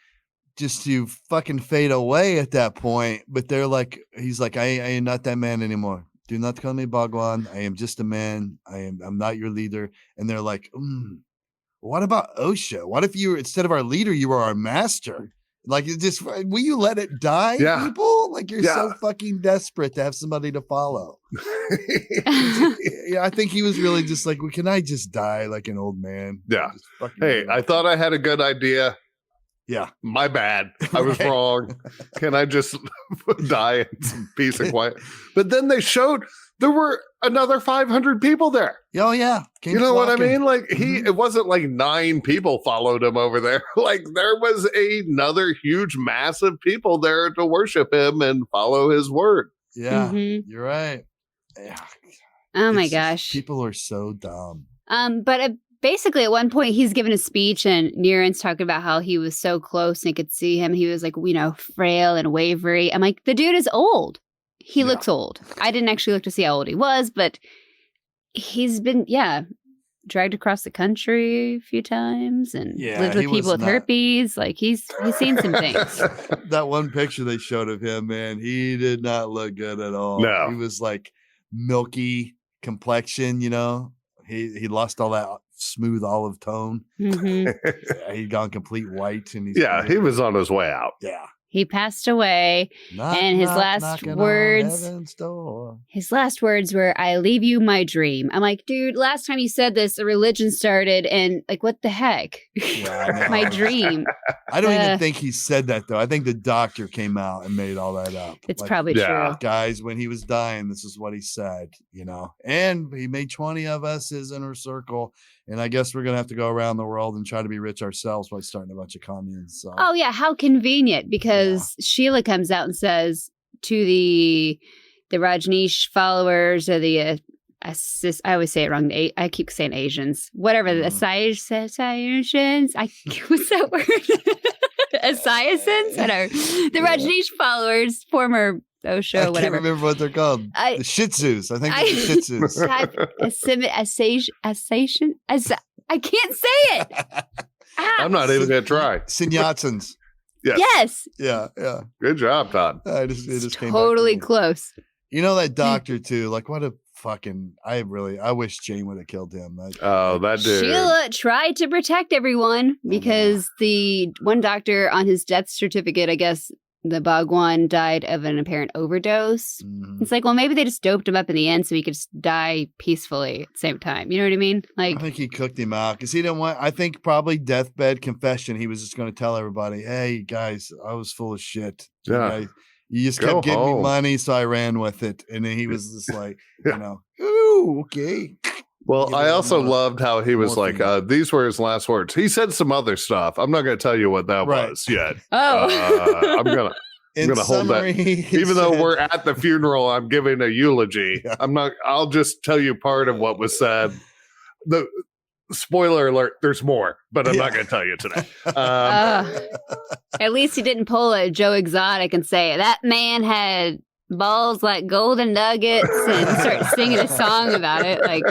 just to fucking fade away at that point. But they're like, he's like, I am not that man anymore. Do not call me Bhagwan. I am just a man. I'm not your leader. And they're like, what about Osho? What if you were, instead of our leader, you were our master? Like, it just, will you let it die, people? Like, you're so fucking desperate to have somebody to follow. Yeah, I think he was really just like, well, can I just die like an old man? Yeah. Hey, I thought I had a good idea. Yeah. My bad. I was wrong. Can I just die in some peace and quiet? But then they showed there were another 500 people there. Oh, yeah. You know what I mean? Like, it wasn't like 9 people followed him over there. Like, there was another huge mass of people there to worship him and follow his word. Yeah, you're right. Yeah. Oh my gosh. People are so dumb. But basically at one point he's given a speech and Niren's talking about how he was so close and could see him. He was like, frail and wavery. I'm like, the dude is old. He looks old. I didn't actually look to see how old he was, but he's been, dragged across the country a few times and lived with people with herpes. Like he's seen some things. That one picture they showed of him, man, he did not look good at all. No. He was like milky complexion, He lost all that smooth olive tone. He'd gone complete white. And he was on his way out. Yeah. He passed away, and his last words were, "I leave you my dream." I'm like, dude, last time you said this, a religion started, and like, what the heck? Yeah, my dream. I don't even think he said that, though. I think the doctor came out and made all that up. It's probably true. Guys, when he was dying, this is what he said, and he made 20 of us his inner circle. And I guess we're going to have to go around the world and try to be rich ourselves by starting a bunch of communes. So. Oh, yeah. How convenient, because Sheila comes out and says to the Rajneesh followers or the I always say it wrong. I keep saying Asians. Whatever. The Asians. What's that word? Asians? Whatever. The Rajneesh followers, former Osho, I whatever. I can't remember what they're called. The Shih Tzus. I think they're the Shih Tzus. I can't say it. I'm not even going to try. Sinyatsins. Yes. Yeah. Good job, Todd. It just came totally back to me. Close. That doctor too. Like, what a fucking! I wish Jane would have killed him. That dude. Sheila tried to protect everyone because the one doctor on his death certificate, I guess, the Bhagwan died of an apparent overdose. It's like, well, maybe they just doped him up in the end so he could just die peacefully at the same time. You know what I mean? Like, I think he cooked him out because he didn't want. I think probably deathbed confession. He was just going to tell everybody, "Hey guys, I was full of shit. Yeah, you just kept giving me money, so I ran with it." And then he was just like, "Ooh, okay." Well, I also loved how he was like, these were his last words. He said some other stuff. I'm not going to tell you what that was yet. Oh. I'm going to hold that. Even though we're at the funeral, I'm giving a eulogy. I'll just tell you part of what was said. The spoiler alert, there's more, but I'm not going to tell you today. At least he didn't pull a Joe Exotic and say, that man had balls like golden nuggets and start singing a song about it. Like,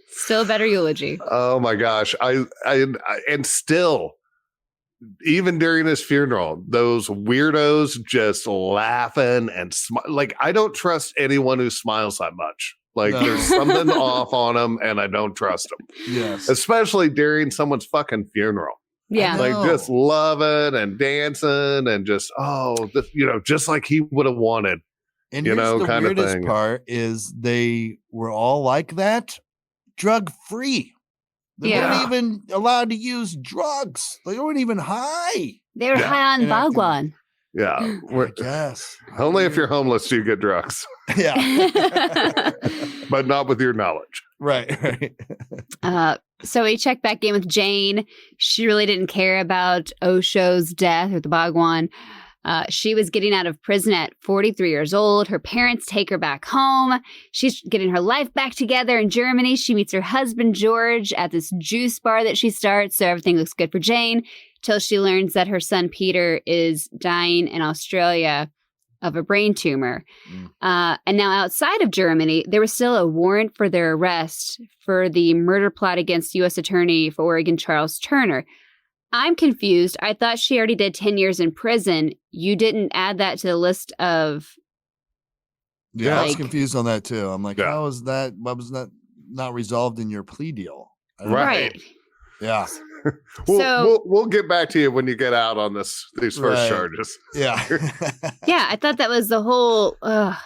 still a better eulogy. Oh my gosh. And still, even during his funeral, those weirdos just laughing and like, I don't trust anyone who smiles that much. Like, there's something off on them, and I don't trust them. Yes. Especially during someone's fucking funeral. Yeah. Like, just loving and dancing and just, just like he would have wanted. And the kind of weirdest thing. part is they were all like that, drug free. They weren't even allowed to use drugs. They weren't even high. They were high on Bhagwan. Yeah. I guess. Only if you're homeless do you get drugs. Yeah. But not with your knowledge. Right. So we checked back in with Jane. She really didn't care about Osho's death or the Bhagwan. She was getting out of prison at 43 years old. Her parents take her back home. She's getting her life back together in Germany. She meets her husband, George, at this juice bar that she starts. So everything looks good for Jane till she learns that her son, Peter, is dying in Australia of a brain tumor. And now outside of Germany, there was still a warrant for their arrest for the murder plot against U.S. Attorney for Oregon, Charles Turner. I'm confused. I thought she already did 10 years in prison. You didn't add that to the list of... Yeah, I was Like- confused on that too. I'm like, Yeah. how is that? Why was that not resolved in your plea deal? I don't know. Right. Yeah. We'll get back to you when you get out on these first Right. charges. Yeah. Yeah, I thought that was the whole...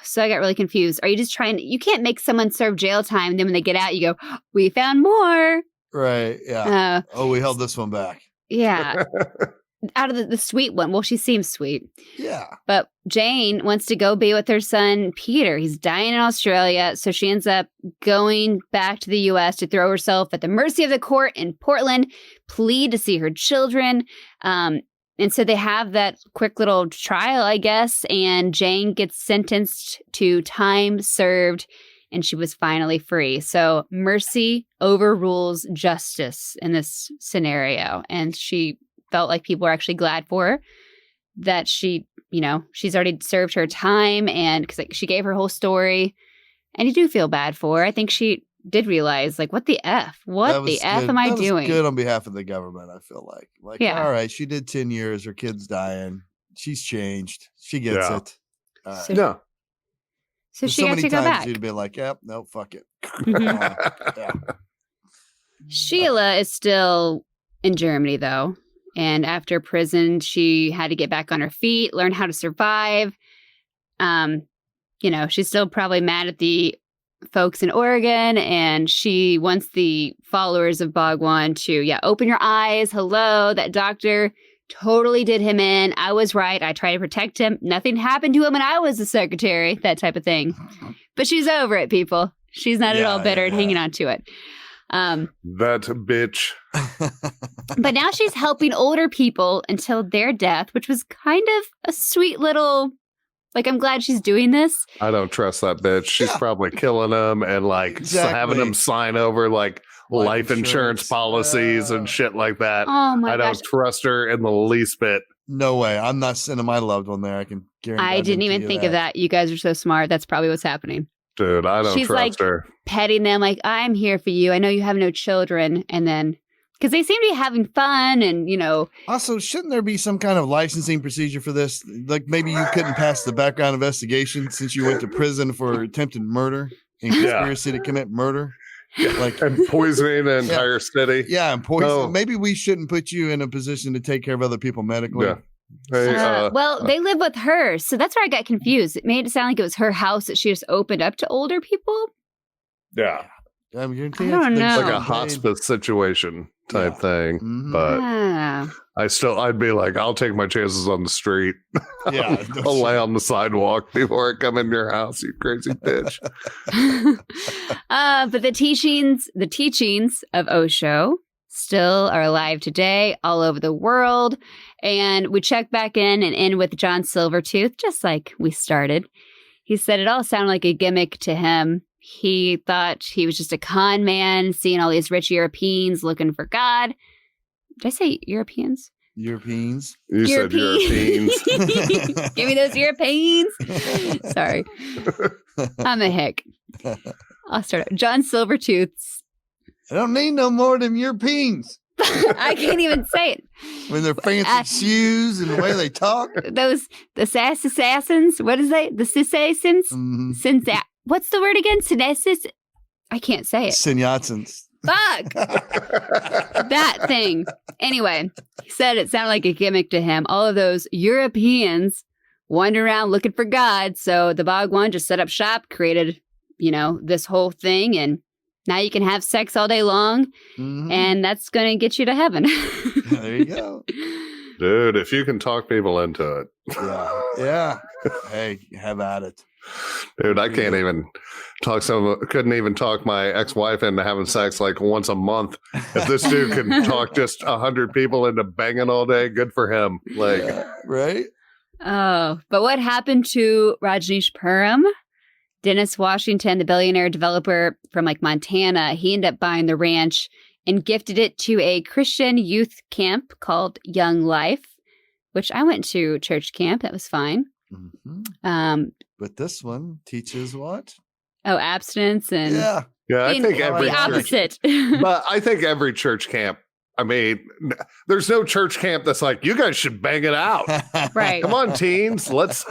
so I got really confused. Are you just trying... You can't make someone serve jail time, then when they get out, you go, we found more. Right. Yeah. Uh, We held this one back. yeah. Out of the sweet one. Well, she seems sweet. Yeah. But Jane wants to go be with her son, Peter. He's dying in Australia. So she ends up going back to the U.S. to throw herself at the mercy of the court in Portland, plead to see her children. And so they have that quick little trial, I guess. And Jane gets sentenced to time served. And she was finally free. So mercy overrules justice in this scenario. And she felt like people were actually glad for her that she, she's already served her time, and because she gave her whole story. And you do feel bad for her. I think she did realize, like, what the F? What the F am I doing? Good on behalf of the government, I feel like. Like, Yeah. all right, she did 10 years. Her kid's dying. She's changed. She gets Yeah. it. All right. So- No. So There's she so got many to go times back. you'd be like, yep, no, fuck it. Mhm. Yeah. Sheila is still in Germany, though. And after prison, she had to get back on her feet, learn how to survive. She's still probably mad at the folks in Oregon, and she wants the followers of Bhagwan to, open your eyes. Hello, that doctor totally did him in. I was right. I tried to protect him. Nothing happened to him when I was the secretary, that type of thing. But she's over it, people. She's not at all bitter and hanging on to it. That bitch. But now she's helping older people until their death, which was kind of a sweet little, like, I'm glad she's doing this. I don't trust that bitch. She's Yeah. probably killing them and like Exactly. having them sign over like life insurance policies and shit like that. Oh my I gosh. don't trust her in the least bit. No way. I'm not sending my loved one there. I can guarantee. I didn't even think of that. You guys are so smart. That's probably what's happening. Dude, I don't She's trust her. Petting them like, I'm here for you. I know you have no children. And then, because they seem to be having fun and, Also, shouldn't there be some kind of licensing procedure for this? Like maybe you couldn't pass the background investigation since you went to prison for attempted murder and conspiracy to commit murder. Like And poisoning an entire city. yeah, and poison. No. Maybe we shouldn't put you in a position to take care of other people medically. Yeah. Hey, they live with her. So that's where I got confused. It made it sound like it was her house that she just opened up to older people. yeah. I mean, I don't know. Like a hospice situation type thing. Mhm. But Ah. I'd be like, I'll take my chances on the street. Yeah, no I'll lay shit. on the sidewalk before I come in your house, you crazy bitch. But the teachings of Osho still are alive today all over the world. And we check back in and end with John Silvertooth, just like we started. He said it all sounded like a gimmick to him. He thought he was just a con man, seeing all these rich Europeans looking for God. Did I say Europeans? Europeans. You said Europeans. Give me those Europeans. Sorry. I'm a hick. I'll start. John Silvertooth's. I don't need no more of them Europeans. I can't even say it. When their fancy shoes and the way they talk. The assassins. What is that? The assassins? Mhm. What's the word again? Synessis? I can't say it. Sinyatsins. Fuck. That thing. Anyway, he said it sounded like a gimmick to him. All of those Europeans wandered around looking for God. So the Bhagwan just set up shop, created, this whole thing. And now you can have sex all day long. Mhm. And that's going to get you to heaven. There you go. Dude, if you can talk people into it. Yeah. Yeah. Hey, have at it. Dude, I can't even couldn't even talk my ex-wife into having sex like once a month. If this dude can talk just 100 people into banging all day, good for him. Like, Yeah, right? Oh, but what happened to Rajneesh Puram? Dennis Washington, the billionaire developer from Montana, he ended up buying the ranch and gifted it to a Christian youth camp called Young Life, which I went to church camp. That was fine. Mhm. But this one teaches what? Abstinence and Yeah. yeah, I being think the every church, opposite. but I think every church camp I mean, there's no church camp that's like, you guys should bang it out. Right. Come on, teens, let's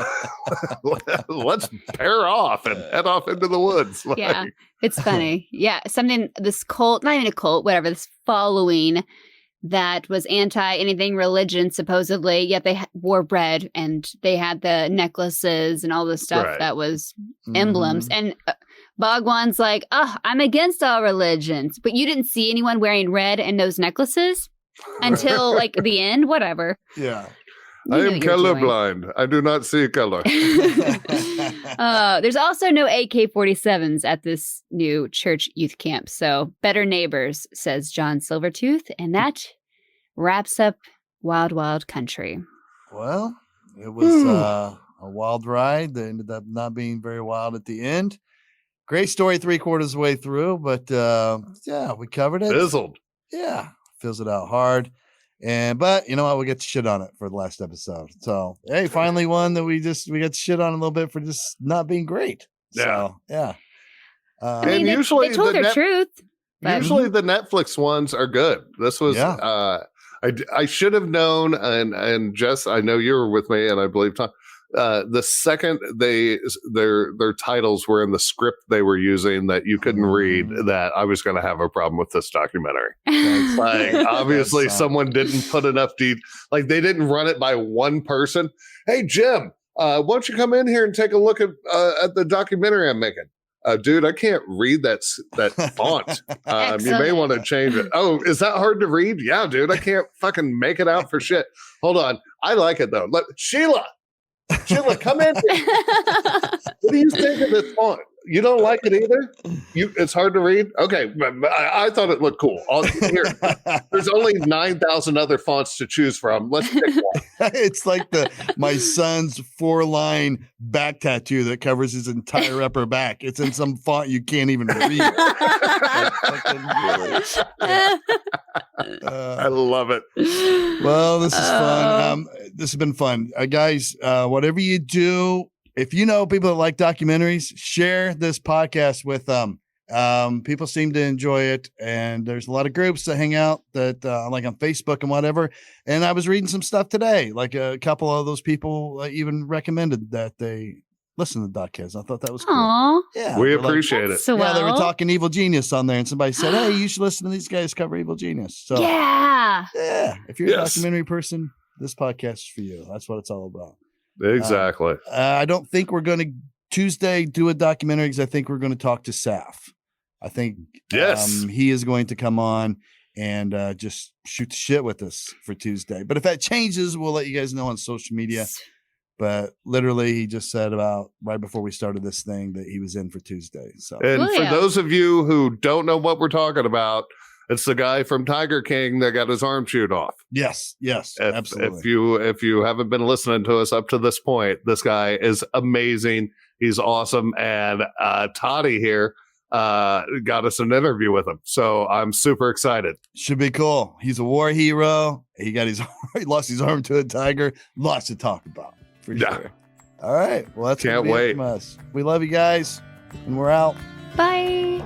pair off and head off into the woods. Yeah, it's funny. Yeah, this cult, not even a cult, whatever, this following that was anti anything religion, supposedly, yet they wore red and they had the necklaces and all the stuff Right. that was emblems. And Bhagwan's like, oh, I'm against all religions. But you didn't see anyone wearing red and those necklaces until like the end, whatever. Yeah. I You know am what you're doing. colorblind. I do not see color. There's also no AK-47s at this new church youth camp. So better neighbors, says John Silvertooth. And that wraps up Wild Wild Country. Well, it was a wild ride that ended up not being very wild at the end. Great story 3/4 of the way through, but yeah, we covered it. Fizzled. Yeah, fills it out hard. But you know what? We get to shit on it for the last episode. So hey, finally one that we got to shit on a little bit for just not being great. Yeah. So, yeah. I mean, And they usually told the their truth. But Usually the Netflix ones are good. This was I should have known, and Jess, I know you were with me, and I believe Tom. The second their titles were in the script they were using that you couldn't read, that I was going to have a problem with this documentary. Like, obviously, someone didn't put enough like they didn't run it by one person. Hey, Jim, why don't you come in here and take a look at the documentary I'm making? Dude, I can't read that font. You may want to change it. Oh, is that hard to read? Yeah, dude, I can't fucking make it out for shit. Hold on. I like it, though. Sheila, come in. What do you think of this font? You don't like it either? It's hard to read? Okay, I thought it looked cool. Here, there's only 9,000 other fonts to choose from. Let's pick one. It's like my son's 4-line back tattoo that covers his entire upper back. It's in some font you can't even read. I love it. Well, this is fun. This has been fun. Guys, whatever you do, if you know people that like documentaries, share this podcast with them. People seem to enjoy it, and there's a lot of groups that hang out that like on Facebook and whatever. And I was reading some stuff today, like a couple of those people even recommended that they listen to the podcast. I thought that was cool. Aw, Yeah, We they're like, appreciate it. so yeah, they were well. talking Evil Genius on there, and somebody said, "Hey, you should listen to these guys cover Evil Genius." So Yeah. if you're a Yes. documentary person, this podcast is for you. That's what it's all about. Exactly. I don't think we're going to Tuesday do a documentary because I think we're going to talk to Saf. I think Yes. he is going to come on and just shoot the shit with us for Tuesday. But if that changes, we'll let you guys know on social media. But literally, he just said about right before we started this thing that he was in for Tuesday. So And Well, for yeah. those of you who don't know what we're talking about, it's the guy from Tiger King that got his arm chewed off. yes, absolutely. If you haven't been listening to us up to this point, this guy is amazing. He's awesome. And Toddy here got us an interview with him. So I'm super excited. Should be cool. He's a war hero. He lost his arm to a tiger. Lots to talk about for Yeah. sure. All right. Well, that's Can't gonna be it wait. from us. We love you guys, and we're out. Bye.